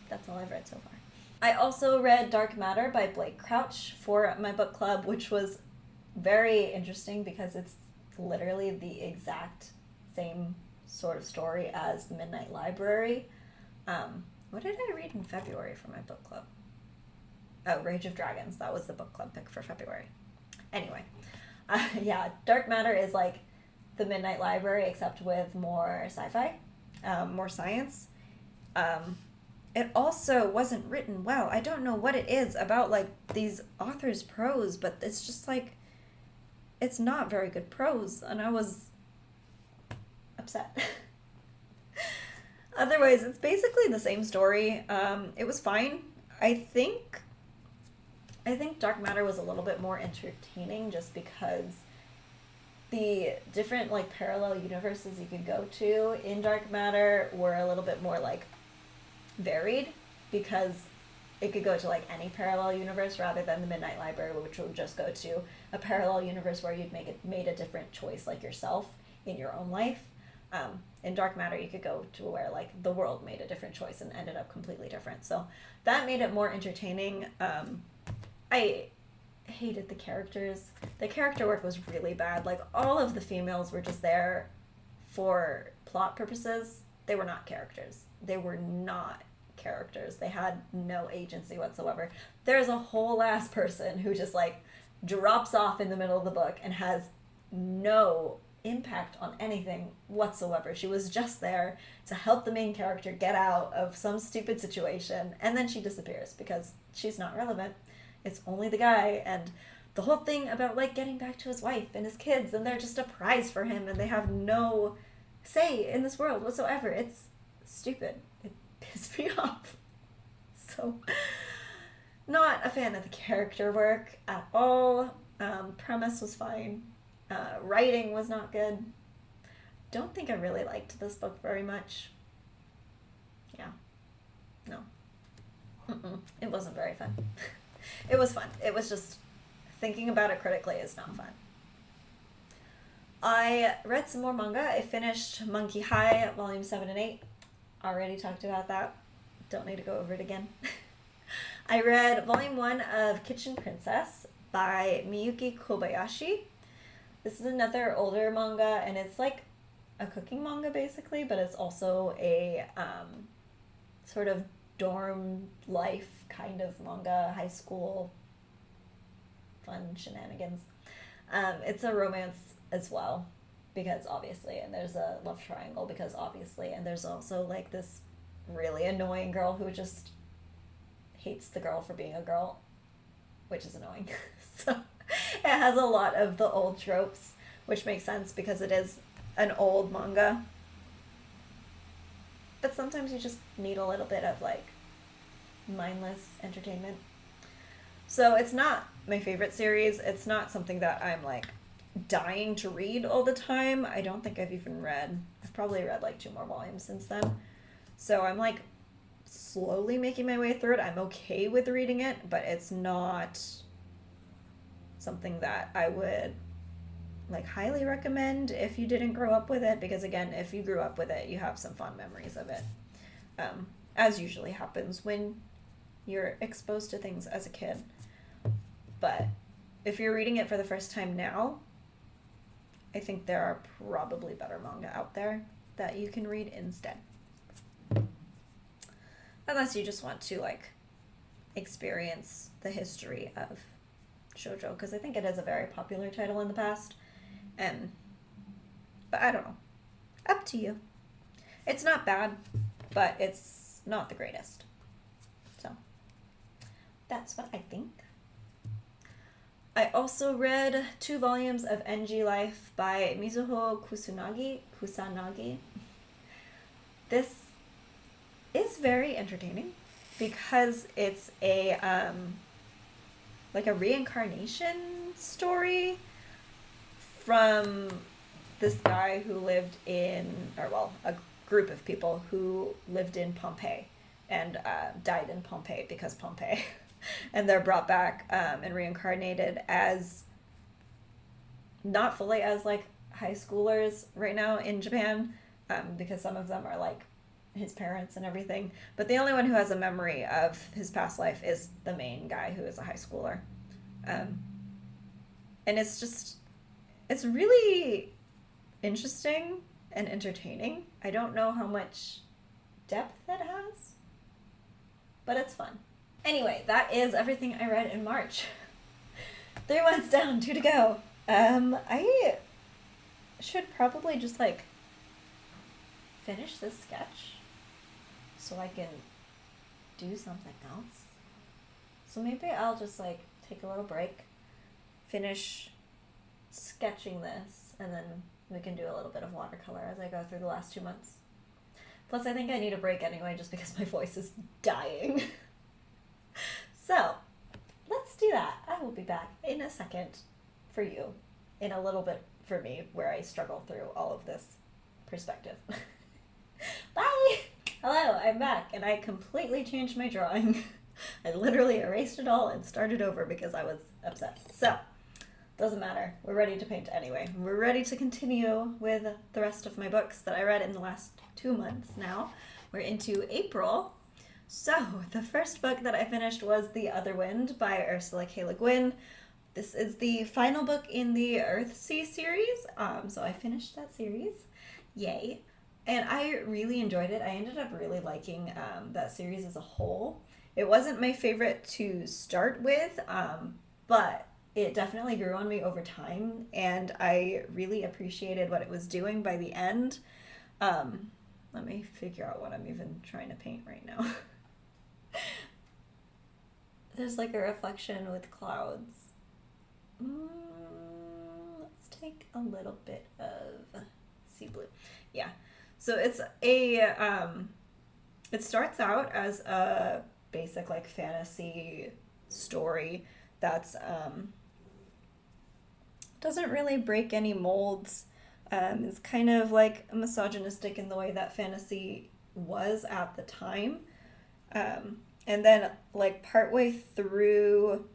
That's all I've read so far. I also read Dark Matter by Blake Crouch for my book club, which was very interesting because it's literally the exact same sort of story as The Midnight Library. What did I read in February for my book club? Oh, Rage of Dragons. That was the book club pick for February. Anyway, yeah, Dark Matter is like The Midnight Library except with more sci-fi, more science. It also wasn't written well. I don't know what it is about, like, these authors' prose, but it's just, like, it's not very good prose, and I was upset. Otherwise, it's basically the same story. It was fine. I think Dark Matter was a little bit more entertaining just because the different like parallel universes you could go to in Dark Matter were a little bit more like varied, because it could go to like any parallel universe rather than the Midnight Library, which would just go to a parallel universe where you'd made a different choice like yourself in your own life. In Dark Matter, you could go to where like the world made a different choice and ended up completely different. So that made it more entertaining. I hated the characters. The character work was really bad. Like, all of the females were just there for plot purposes. They were not characters. They had no agency whatsoever. There's a whole ass person who just like drops off in the middle of the book and has no impact on anything whatsoever. She was just there to help the main character get out of some stupid situation, and then she disappears because she's not relevant. It's only the guy, and the whole thing about like getting back to his wife and his kids, and they're just a prize for him and they have no say in this world whatsoever. It's stupid. It pissed me off. So, not a fan of the character work at all. Premise was fine. Writing was not good. Don't think I really liked this book very much. Yeah. No. It wasn't very fun. It was fun. It was just, thinking about it critically is not fun. I read some more manga. I finished Monkey High, Volume 7 and 8. Already talked about that. Don't need to go over it again. I read Volume 1 of Kitchen Princess by Miyuki Kobayashi. This is another older manga, and it's like a cooking manga basically, but it's also a sort of dorm life kind of manga, high school fun shenanigans. It's a romance as well, because obviously, and there's a love triangle because obviously, and there's also like this really annoying girl who just hates the girl for being a girl, which is annoying. So it has a lot of the old tropes, which makes sense because it is an old manga. But sometimes you just need a little bit of like mindless entertainment. So it's not my favorite series. It's not something that I'm like dying to read all the time. I don't think I've probably read like 2 more volumes since then. So I'm like slowly making my way through it. I'm okay with reading it, but it's not something that I would like highly recommend if you didn't grow up with it, because again, if you grew up with it, you have some fond memories of it, as usually happens when you're exposed to things as a kid. But if you're reading it for the first time now, I think there are probably better manga out there that you can read instead, unless you just want to like experience the history of shoujo, because I think it is a very popular title in the past. But I don't know. Up to you. It's not bad, but it's not the greatest. So that's what I think. I also read 2 volumes of NG Life by Mizuho Kusanagi. This is very entertaining because it's a like a reincarnation story from this guy who lived in, a group of people who lived in Pompeii and died in Pompeii because Pompeii. And they're brought back and reincarnated as, not fully as like high schoolers right now in Japan, because some of them are like his parents and everything. But the only one who has a memory of his past life is the main guy who is a high schooler. And it's really interesting and entertaining. I don't know how much depth it has, but it's fun. Anyway, that is everything I read in March. 3 months down, 2 to go. I should probably just like finish this sketch so I can do something else. So maybe I'll just like take a little break, finish sketching this, and then We can do a little bit of watercolor as I go through the last 2 months. Plus, I think I need a break anyway, just because my voice is dying. So, let's do that. I will be back in a second for you, in a little bit for me, where I struggle through all of this perspective. Bye! Hello, I'm back, and I completely changed my drawing. I literally erased it all and started over because I was upset. So, doesn't matter. We're ready to paint anyway. We're ready to continue with the rest of my books that I read in the last 2 months now. We're into April. So, the first book that I finished was The Other Wind by Ursula K. Le Guin. This is the final book in the Earthsea series. So I finished that series. Yay. And I really enjoyed it. I ended up really liking that series as a whole. It wasn't my favorite to start with, but it definitely grew on me over time, and I really appreciated what it was doing by the end. Let me figure out what I'm even trying to paint right now. There's like a reflection with clouds. Let's take a little bit of sea blue. Yeah. So it's it starts out as a basic like fantasy story that's doesn't really break any molds. It's kind of like misogynistic in the way that fantasy was at the time. And then like partway through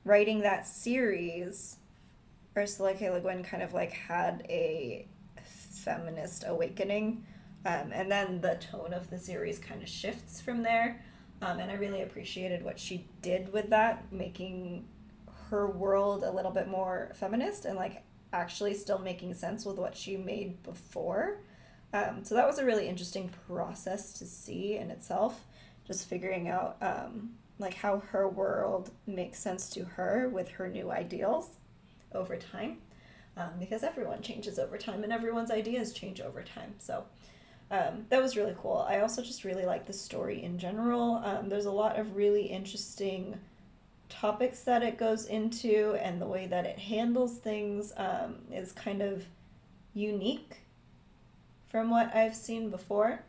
writing that series, Ursula K. Le Guin kind of like had a feminist awakening. And then the tone of the series kind of shifts from there. And I really appreciated what she did with that, making her world a little bit more feminist and like actually still making sense with what she made before. So that was a really interesting process to see in itself, just figuring out like how her world makes sense to her with her new ideals over time, because everyone changes over time and everyone's ideas change over time. So that was really cool. I also just really like the story in general. There's a lot of really interesting topics that it goes into, and the way that it handles things is kind of unique from what I've seen before,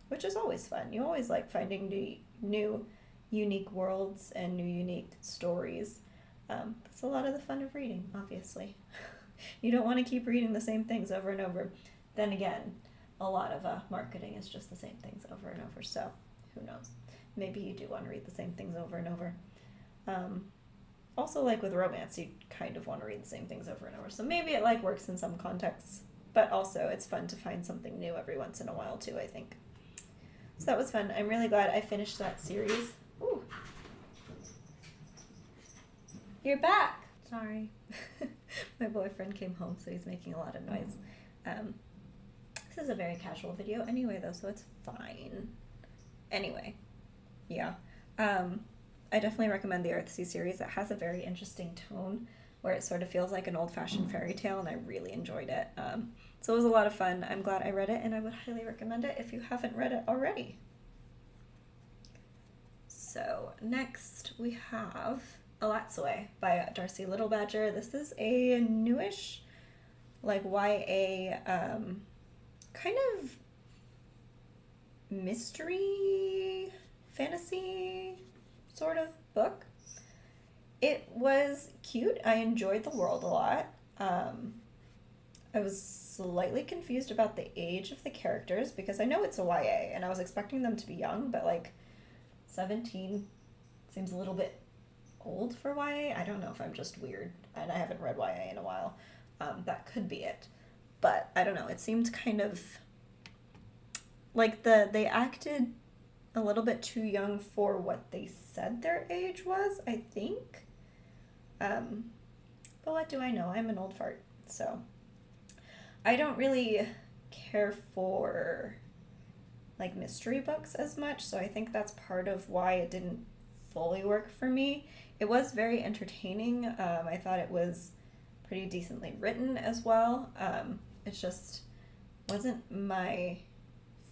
which is always fun. You always like finding new unique worlds and new unique stories. That's a lot of the fun of reading, obviously. You don't want to keep reading the same things over and over. Then again, a lot of marketing is just the same things over and over, so who knows? Maybe you do want to read the same things over and over. Also, like with romance, you kind of want to read the same things over and over, so maybe it like works in some contexts, but also it's fun to find something new every once in a while too, I think. So that was fun. I'm really glad I finished that series. Ooh. You're back! Sorry. My boyfriend came home, so he's making a lot of noise. This is a very casual video anyway, though, so it's fine. Anyway, yeah. I definitely recommend the Earthsea series. It has a very interesting tone where it sort of feels like an old-fashioned fairy tale, and I really enjoyed it. So it was a lot of fun. I'm glad I read it, and I would highly recommend it if you haven't read it already. So next we have Alatsue by Darcy Little Badger. This is a newish, like YA, kind of mystery, fantasy sort of book. It was cute. I enjoyed the world a lot. I was slightly confused about the age of the characters because I know it's a YA and I was expecting them to be young, but like 17 seems a little bit old for YA. I don't know if I'm just weird and I haven't read YA in a while. That could be it. But I don't know. It seemed kind of like they acted a little bit too young for what they said their age was, I think. But what do I know? I'm an old fart, so I don't really care for like mystery books as much, so I think that's part of why it didn't fully work for me. It was very entertaining. I thought it was pretty decently written as well. It just wasn't my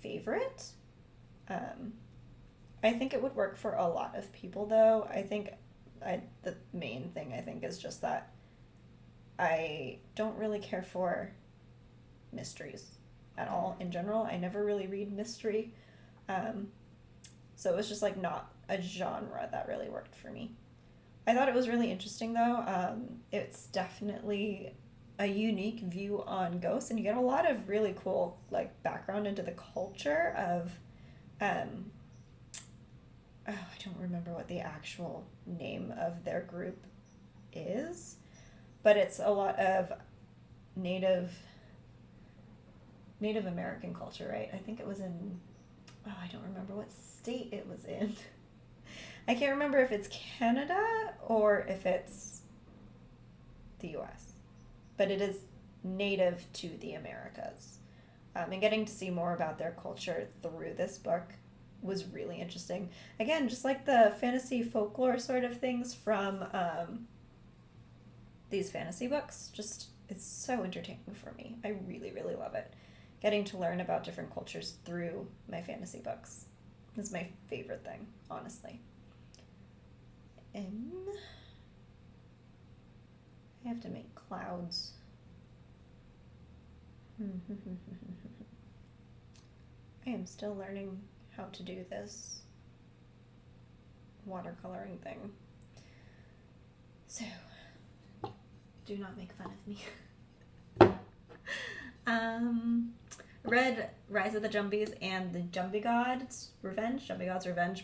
favorite. I think it would work for a lot of people, though. I think the main thing, I think, is just that I don't really care for mysteries at all in general. I never really read mystery. So it was just like not a genre that really worked for me. I thought it was really interesting though. It's definitely a unique view on ghosts, and you get a lot of really cool like background into the culture of I don't remember what the actual name of their group is, but it's a lot of Native American culture, right? I think it was in, I don't remember what state it was in. I can't remember if it's Canada or if it's the US, but it is native to the Americas. And getting to see more about their culture through this book was really interesting. Again, just like the fantasy folklore sort of things from these fantasy books, just it's so entertaining for me. I really, really love it. Getting to learn about different cultures through my fantasy books is my favorite thing, honestly. And I have to make clouds. I am still learning how to do this watercoloring thing. So, do not make fun of me. Read Rise of the Jumbies and the Jumbie God's Revenge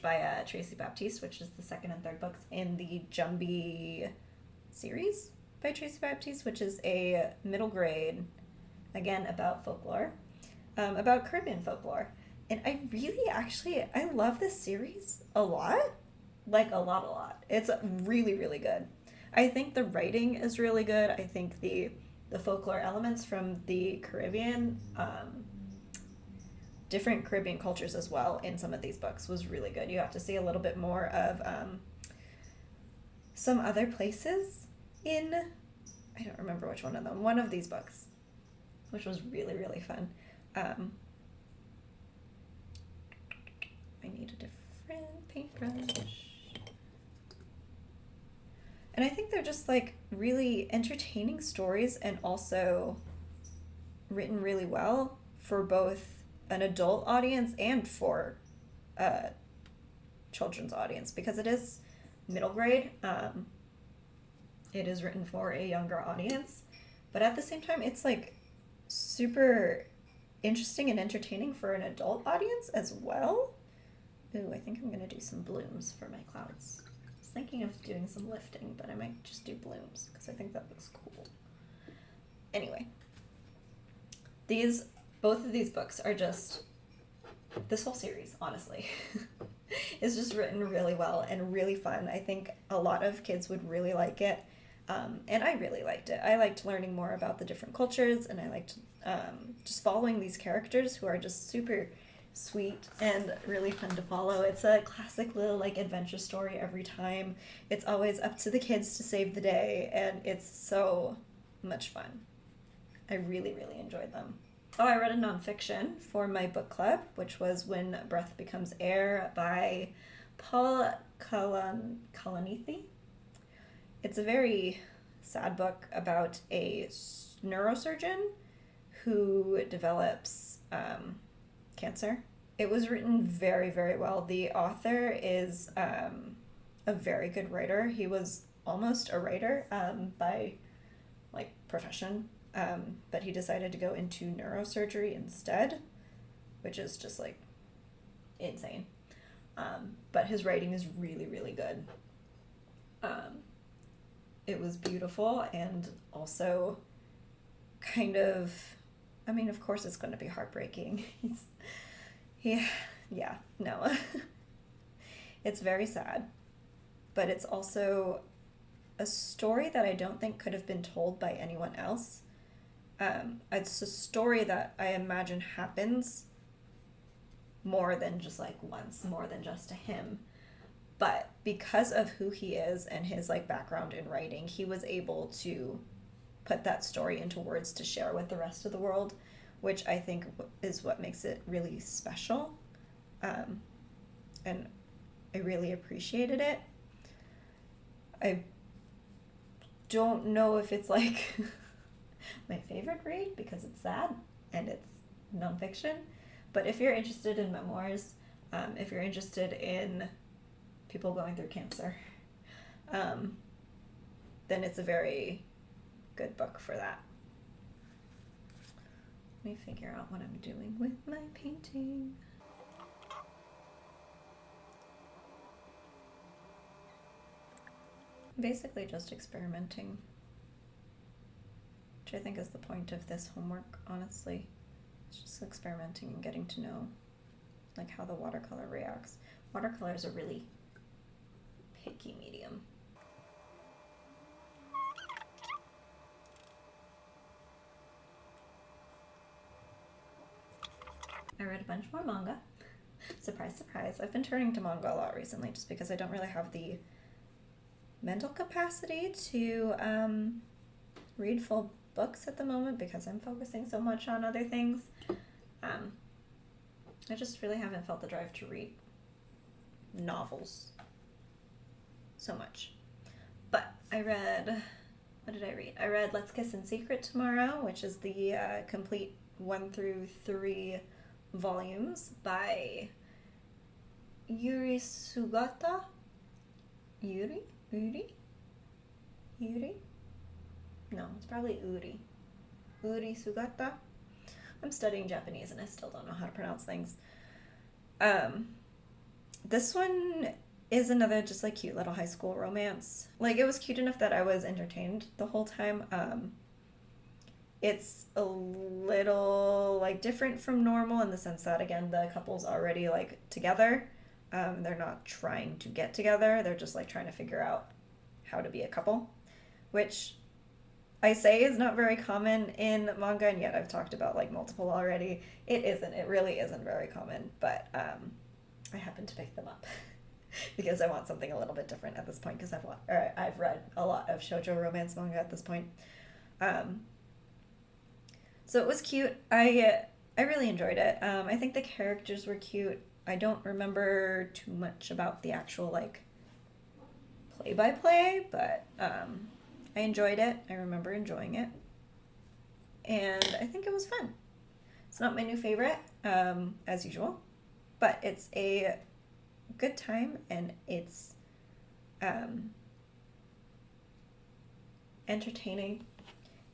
by Tracy Baptiste, which is the second and third books in the Jumbie series by Tracy Baptiste, which is a middle grade, again, about folklore, about Caribbean folklore. And I really I love this series a lot. Like, a lot. It's really, really good. I think the writing is really good. I think the folklore elements from the Caribbean, different Caribbean cultures as well in some of these books was really good. You have to see a little bit more of some other places in, I don't remember which one of them, one of these books, which was really, really fun. I need a different paintbrush. And I think they're just like really entertaining stories and also written really well for both an adult audience and for a children's audience, because it is middle grade. It is written for a younger audience, but at the same time, it's like super interesting and entertaining for an adult audience as well. Ooh, I think I'm gonna do some blooms for my clouds. I was thinking of doing some lifting, but I might just do blooms because I think that looks cool. Anyway, both of these books are just, this whole series, honestly, is just written really well and really fun. I think a lot of kids would really like it, and I really liked it. I liked learning more about the different cultures, and I liked just following these characters who are just super sweet and really fun to follow. It's a classic little like adventure story every time. It's always up to the kids to save the day, and it's so much fun. I really, really enjoyed them. Oh, I read a nonfiction for my book club, which was When Breath Becomes Air by Paul Kalanithi. It's a very sad book about a neurosurgeon who develops cancer. It was written very, very well. The author is a very good writer. He was almost a writer by like profession. But he decided to go into neurosurgery instead, which is just like insane. But his writing is really, really good. It was beautiful and also kind of, I mean, of course it's going to be heartbreaking. It's very sad, but it's also a story that I don't think could have been told by anyone else. It's a story that I imagine happens more than just like once, more than just to him. But because of who he is and his like background in writing, he was able to put that story into words to share with the rest of the world, which I think is what makes it really special. And I really appreciated it. I don't know if it's like my favorite read because it's sad, and it's nonfiction. But if you're interested in memoirs, if you're interested in people going through cancer, then it's a very good book for that. Let me figure out what I'm doing with my painting. Basically just experimenting, which I think is the point of this homework, honestly. It's just experimenting and getting to know like how the watercolor reacts. Watercolor is a really picky medium. I read a bunch more manga. Surprise, surprise. I've been turning to manga a lot recently just because I don't really have the mental capacity to read full books at the moment because I'm focusing so much on other things. I just really haven't felt the drive to read novels so much. But I read, what did I read? I read Let's Kiss in Secret Tomorrow, which is the complete 1 through 3 volumes by Yuri Sugata. Yuri? No, it's probably Uri. Uri Sugata. I'm studying Japanese and I still don't know how to pronounce things. This one is another just like cute little high school romance. Like it was cute enough that I was entertained the whole time. It's a little like different from normal in the sense that again the couple's already like together. They're not trying to get together. They're just like trying to figure out how to be a couple, which I say is not very common in manga, and yet I've talked about like multiple already. It isn't. It really isn't very common, but I happen to pick them up because I want something a little bit different at this point because I've read a lot of shoujo romance manga at this point. So it was cute. I really enjoyed it. I think the characters were cute. I don't remember too much about the actual like play-by-play, but I enjoyed it. I remember enjoying it. And I think it was fun. It's not my new favorite, as usual, but it's a good time and it's entertaining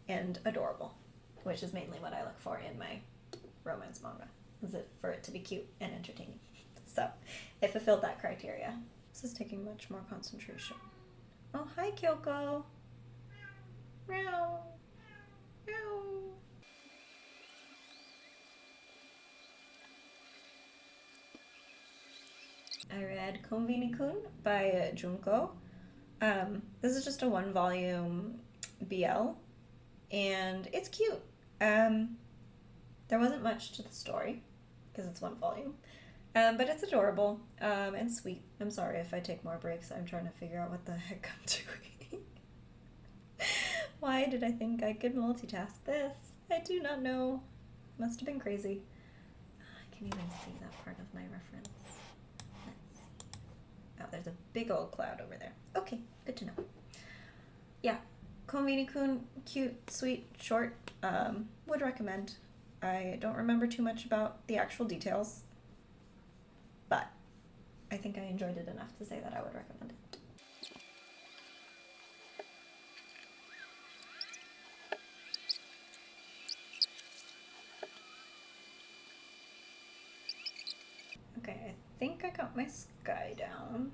and adorable, which is mainly what I look for in my romance manga, is it for it to be cute and entertaining. So it fulfilled that criteria. This is taking much more concentration. Oh, hi, Kyoko. Meow. Meow. I read Conveni-kun by Junko. This is just a 1-volume BL, and it's cute. There wasn't much to the story, because it's 1 volume, but it's adorable and sweet. I'm sorry if I take more breaks. I'm trying to figure out what the heck I'm doing. Why did I think I could multitask this? I do not know. Must have been crazy. I can even see that part of my reference. Let's see. Oh, there's a big old cloud over there. Okay, good to know. Yeah, Konbini-kun, cute, sweet, short. Would recommend. I don't remember too much about the actual details, but I think I enjoyed it enough to say that I would recommend it. Okay, I think I got my sky down.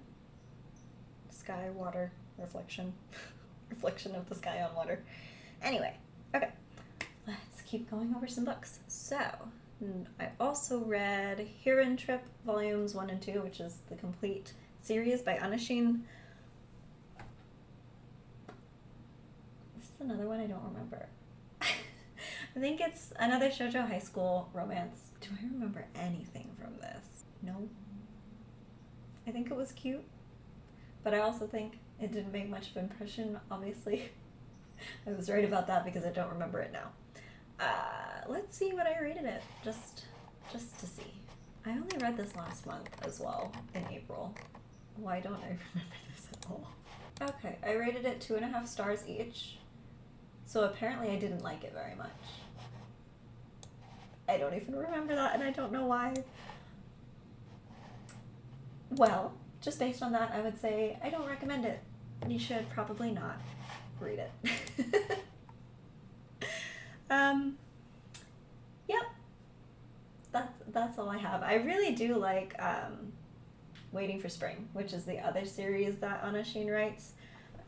Sky, water, reflection. Reflection of the sky on water. Anyway, okay. Let's keep going over some books. So, I also read Hiren Trip Volumes 1 and 2, which is the complete series by Anashin. This is another one I don't remember. I think it's another shoujo high school romance. Do I remember anything from this? No. I think it was cute, but I also think it didn't make much of an impression, obviously. I was right about that because I don't remember it now. Let's see what I rated it, just to see. I only read this last month as well, in April. Why don't I remember this at all? Okay, I rated it 2.5 stars each, so apparently I didn't like it very much. I don't even remember that, and I don't know why. Well, just based on that, I would say I don't recommend it. You should probably not read it. Yep. That's all I have. I really do like Waiting for Spring, which is the other series that Anna Sheen writes.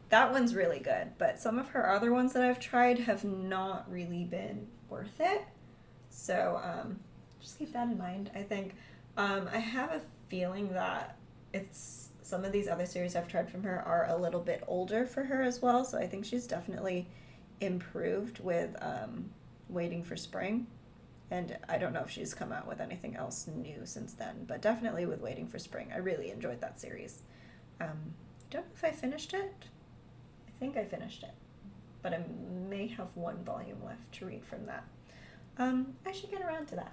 That one's really good, but some of her other ones that I've tried have not really been worth it. So just keep that in mind. I think I have a feeling that some of these other series I've tried from her are a little bit older for her as well. So I think she's definitely improved with Waiting for Spring. And I don't know if she's come out with anything else new since then, but definitely with Waiting for Spring. I really enjoyed that series. Don't know if I finished it. I think I finished it, but I may have one volume left to read from that. I should get around to that.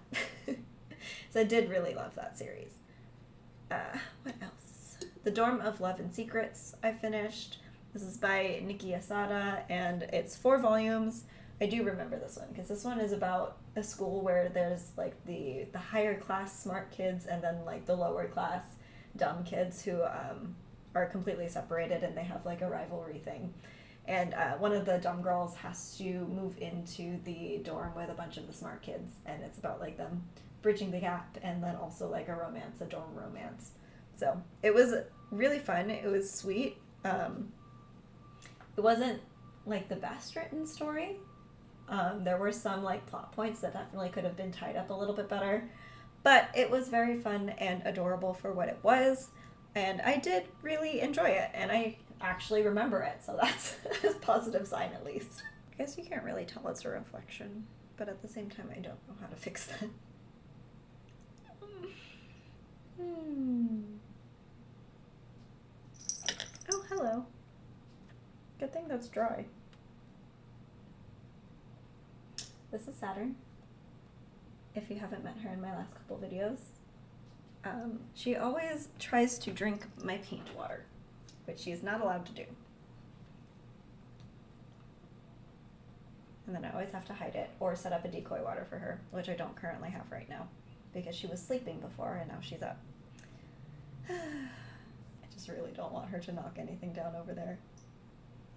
So I did really love that series. What else? The Dorm of Love and Secrets I finished. This is by Nikki Asada, and it's 4 volumes. I do remember this one, because this one is about a school where there's, like, the higher class smart kids and then, like, the lower class dumb kids who are completely separated, and they have, like, a rivalry thing. And one of the dumb girls has to move into the dorm with a bunch of the smart kids, and it's about, like, them bridging the gap, and then also, like, a dorm romance. So it was really fun. It was sweet. It wasn't, like, the best written story. There were some, like, plot points that definitely could have been tied up a little bit better, but it was very fun and adorable for what it was, and I did really enjoy it, and I actually remember it, so that's a positive sign at least. I guess you can't really tell it's a reflection, but at the same time I don't know how to fix that. Oh, hello. Good thing that's dry. This is Saturn. If you haven't met her in my last couple videos. She always tries to drink my paint water, which she is not allowed to do. And then I always have to hide it or set up a decoy water for her, which I don't currently have right now because she was sleeping before and now she's up. I just really don't want her to knock anything down over there.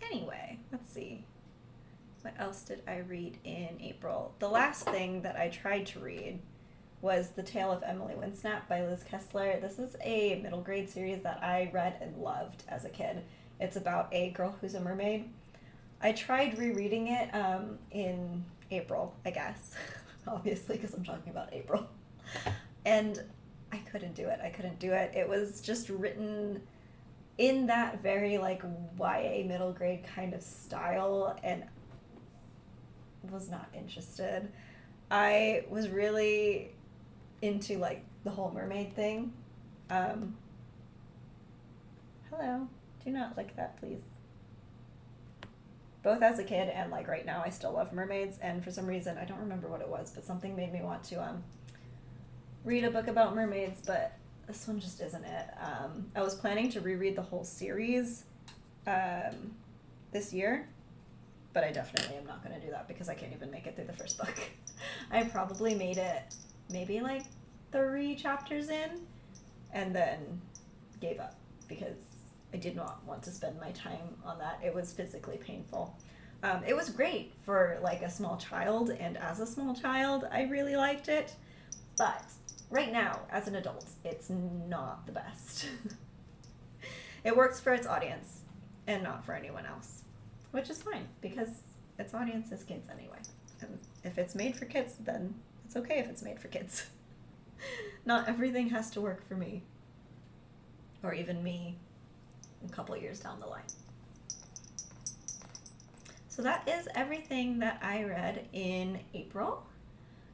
Anyway, let's see. What else did I read in April? The last thing that I tried to read was The Tale of Emily Winsnap by Liz Kessler. This is a middle grade series that I read and loved as a kid. It's about a girl who's a mermaid. I tried rereading it in April, I guess, obviously because I'm talking about April. And I couldn't do it. It was just written in that very, like, YA middle grade kind of style, and was not interested. I was really into, like, the whole mermaid thing. Hello. Do not lick that, please. Both as a kid and, like, right now I still love mermaids, and for some reason, I don't remember what it was, but something made me want to read a book about mermaids, but this one just isn't it. I was planning to reread the whole series this year, but I definitely am not going to do that because I can't even make it through the first book. I probably made it maybe like 3 chapters in and then gave up because I did not want to spend my time on that. It was physically painful. It was great for, like, a small child, and as a small child, I really liked it, but right now, as an adult, it's not the best. It works for its audience and not for anyone else, which is fine because its audience is kids anyway. And if it's made for kids, then it's okay if it's made for kids. Not everything has to work for me, or even me a couple years down the line. So that is everything that I read in April.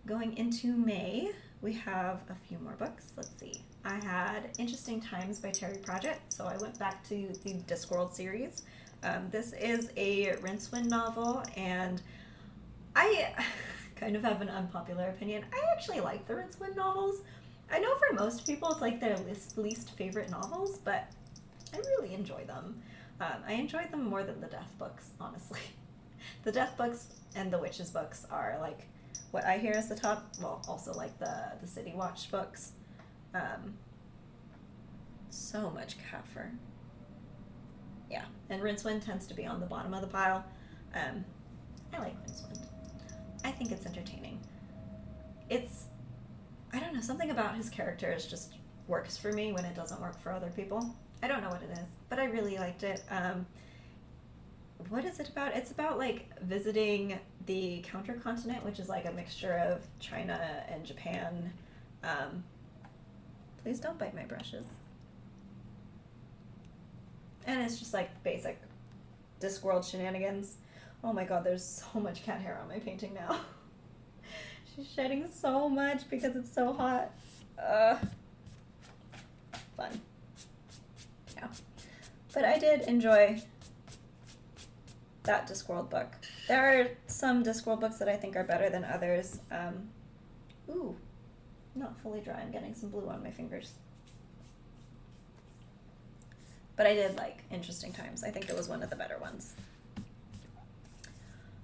Going into May, we have a few more books. Let's see. I had Interesting Times by Terry Pratchett, so I went back to the Discworld series. This is a Rincewind novel, and I kind of have an unpopular opinion. I actually like the Rincewind novels. I know for most people it's like their least favorite novels, but I really enjoy them. I enjoy them more than the Death books, honestly. The Death books and the Witches books are, like, what I hear is the top. Well, also like the City Watch books. So much kaffir. Yeah, and Rincewind tends to be on the bottom of the pile. I like Rincewind. I think it's entertaining. I don't know, something about his characters just works for me when it doesn't work for other people. I don't know what it is, but I really liked it. What is it about? It's about, like, visiting the countercontinent, which is, like, a mixture of China and Japan. Please don't bite my brushes. And it's just, like, basic Discworld shenanigans. Oh my god, there's so much cat hair on my painting now. She's shedding so much because it's so hot. Fun. Yeah. But I did enjoy that Discworld book. There are some Discworld books that I think are better than others. Ooh, not fully dry. I'm getting some blue on my fingers. But I did like Interesting Times. I think it was one of the better ones.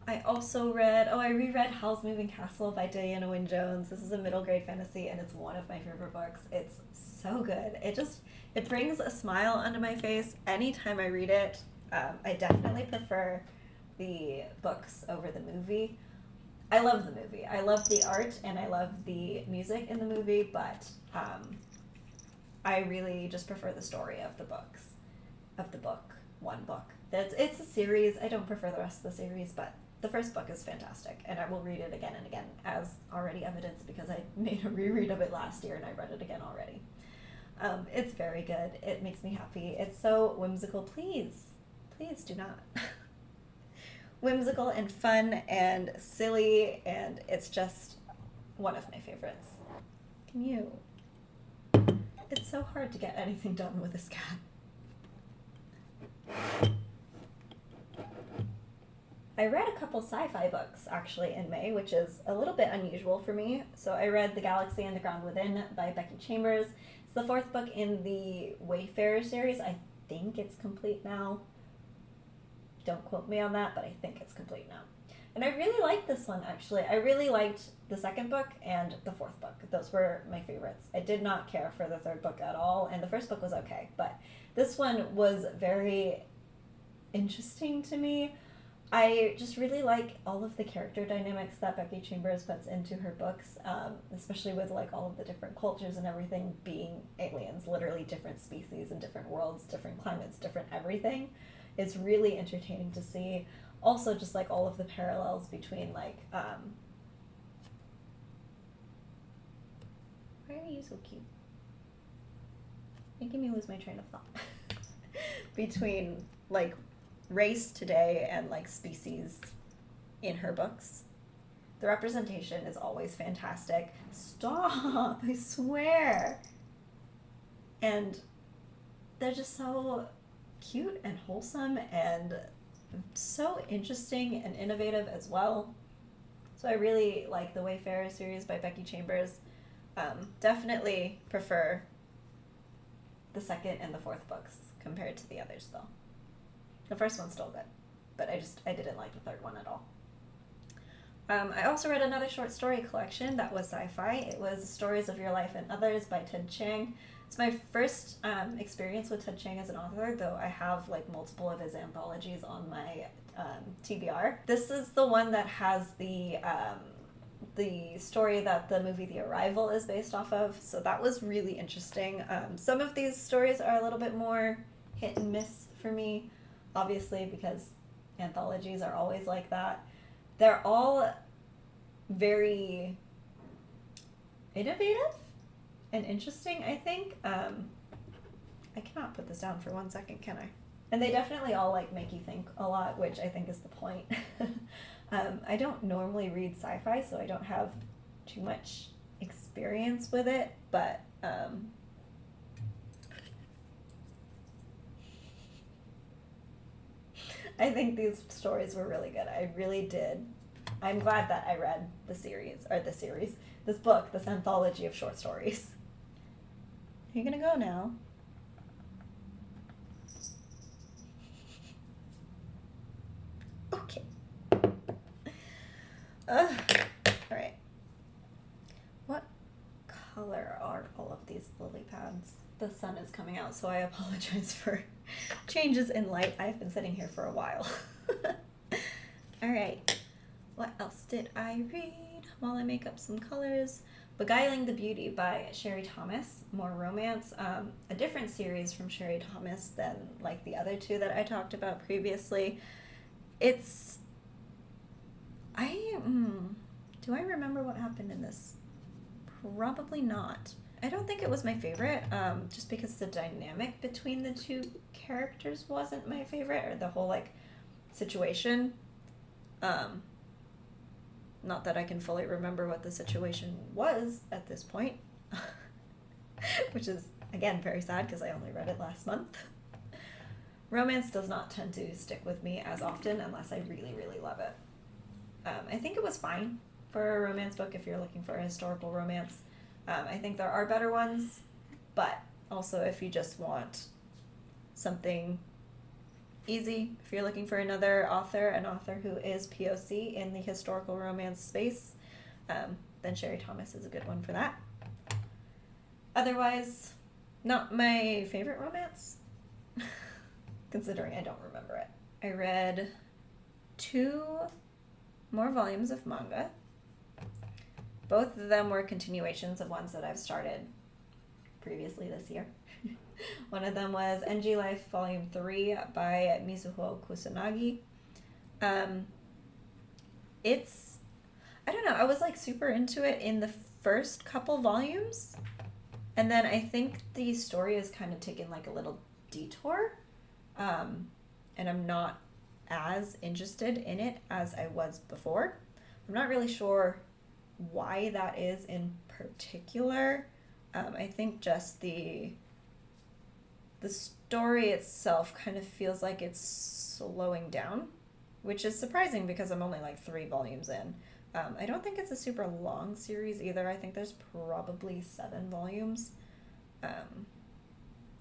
I also I reread Howl's Moving Castle by Diana Wynne Jones. This is a middle grade fantasy, and it's one of my favorite books. It's so good. It brings a smile onto my face anytime I read it. I definitely prefer the books over the movie. I love the movie. I love the art, and I love the music in the movie, but I really just prefer the story of the books. One book. It's a series. I don't prefer the rest of the series, but the first book is fantastic, and I will read it again and again, as already evidenced because I made a reread of it last year and I read it again already. It's very good. It makes me happy. It's so whimsical. Please do not. Whimsical and fun and silly, and it's just one of my favorites. It's so hard to get anything done with this cat. I read a couple sci-fi books, actually, in May, which is a little bit unusual for me. So I read The Galaxy and the Ground Within by Becky Chambers. It's the fourth book in the Wayfarer series. I think it's complete now. Don't quote me on that, but I think it's complete now. And I really liked this one, actually. I really liked the second book and the fourth book. Those were my favorites. I did not care for the third book at all, and the first book was okay. But this one was very interesting to me. I just really like all of the character dynamics that Becky Chambers puts into her books, especially with like all of the different cultures and everything being aliens, literally different species and different worlds, different climates, different everything. It's really entertaining to see. Also, just like all of the parallels between like, why are you so cute? Making me lose my train of thought. Between like race today and like species in her books. The representation is always fantastic. Stop, I swear. And they're just so cute and wholesome and so interesting and innovative as well. So I really like the Wayfarer series by Becky Chambers. Definitely prefer the second and the fourth books compared to the others though. The first one's still good, but I didn't like the third one at all. I also read another short story collection that was sci-fi. It was Stories of Your Life and Others by Ted Chiang. It's my first experience with Ted Chiang as an author, though I have like multiple of his anthologies on my TBR. This is the one that has the story that the movie The Arrival is based off of, so that was really interesting. Some of these stories are a little bit more hit and miss for me, obviously, because anthologies are always like that. They're all very innovative and interesting, I think. I cannot put this down for 1 second, can I? And they definitely all like make you think a lot, which I think is the point. I don't normally read sci-fi, so I don't have too much experience with it, but I think these stories were really good. I really did. I'm glad that I read this book, this anthology of short stories. Are you gonna go now? Okay. Alright. these lily pads. The sun is coming out, so I apologize for changes in light. I've been sitting here for a while. Alright, what else did I read while I make up some colors? Beguiling the Beauty by Sherry Thomas. More romance. A different series from Sherry Thomas than like the other two that I talked about previously. It's... Do I remember what happened in this? Probably not. I don't think it was my favorite, just because the dynamic between the two characters wasn't my favorite, or the whole, like, situation. Not that I can fully remember what the situation was at this point, which is, again, very sad because I only read it last month. Romance does not tend to stick with me as often unless I really, really love it. I think it was fine for a romance book if you're looking for a historical romance. I think there are better ones, but also if you just want something easy, if you're looking for another author, an author who is POC in the historical romance space, then Sherry Thomas is a good one for that. Otherwise, not my favorite romance, considering I don't remember it. I read 2 more volumes of manga. Both of them were continuations of ones that I've started previously this year. One of them was NG Life Volume 3 by Mizuho Kusanagi. It's, I don't know, I was like super into it in the first couple volumes, and then I think the story has kind of taken like a little detour, and I'm not as interested in it as I was before. I'm not really sure why that is in particular. I think just the story itself kind of feels like it's slowing down, which is surprising because I'm only like 3 volumes in. I don't think it's a super long series either. I think there's probably 7 volumes.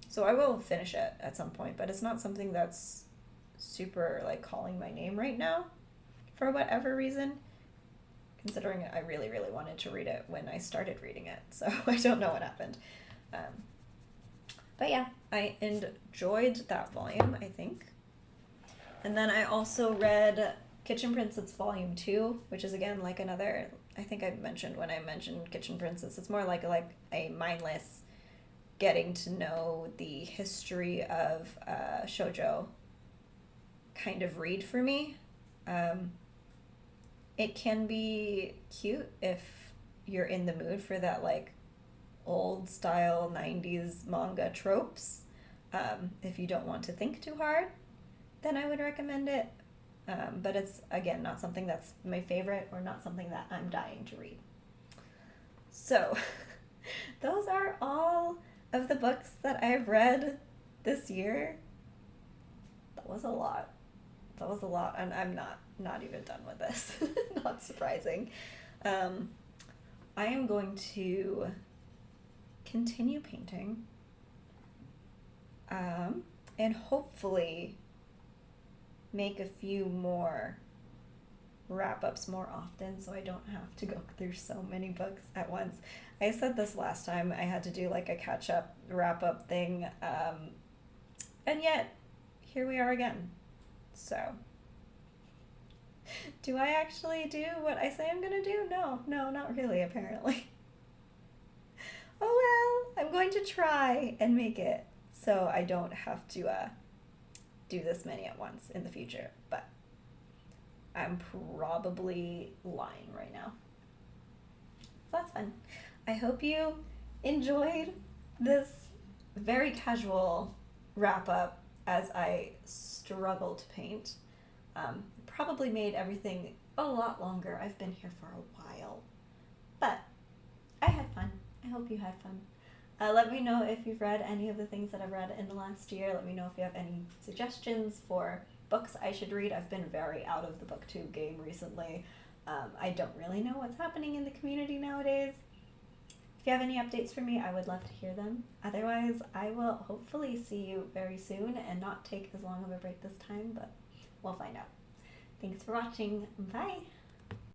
So I will finish it at some point, but it's not something that's super like calling my name right now for whatever reason, considering I really, really wanted to read it when I started reading it, so I don't know what happened. But yeah, I enjoyed that volume, I think. And then I also read Kitchen Princess Volume 2, which is again like another, I think I mentioned when I mentioned Kitchen Princess, it's more like a mindless getting to know the history of shoujo kind of read for me. It can be cute if you're in the mood for that like old style 90s manga tropes. If you don't want to think too hard, then I would recommend it. But it's, again, not something that's my favorite or not something that I'm dying to read. So, those are all of the books that I've read this year. That was a lot. And I'm not even done with this. Not surprising. I am going to continue painting, and hopefully make a few more wrap-ups more often so I don't have to go through so many books at once. I said this last time, I had to do like a catch-up wrap-up thing, and yet here we are again. So, do I actually do what I say I'm gonna do? No, not really, apparently. Oh well, I'm going to try and make it so I don't have to do this many at once in the future, but I'm probably lying right now. So that's fun. I hope you enjoyed this very casual wrap-up as I struggle to paint. Probably made everything a lot longer. I've been here for a while, but I had fun. I hope you had fun. Let me know if you've read any of the things that I've read in the last year. Let me know if you have any suggestions for books I should read. I've been very out of the booktube game recently. I don't really know what's happening in the community nowadays. If you have any updates for me, I would love to hear them. Otherwise, I will hopefully see you very soon and not take as long of a break this time, but we'll find out. Thanks for watching. Bye!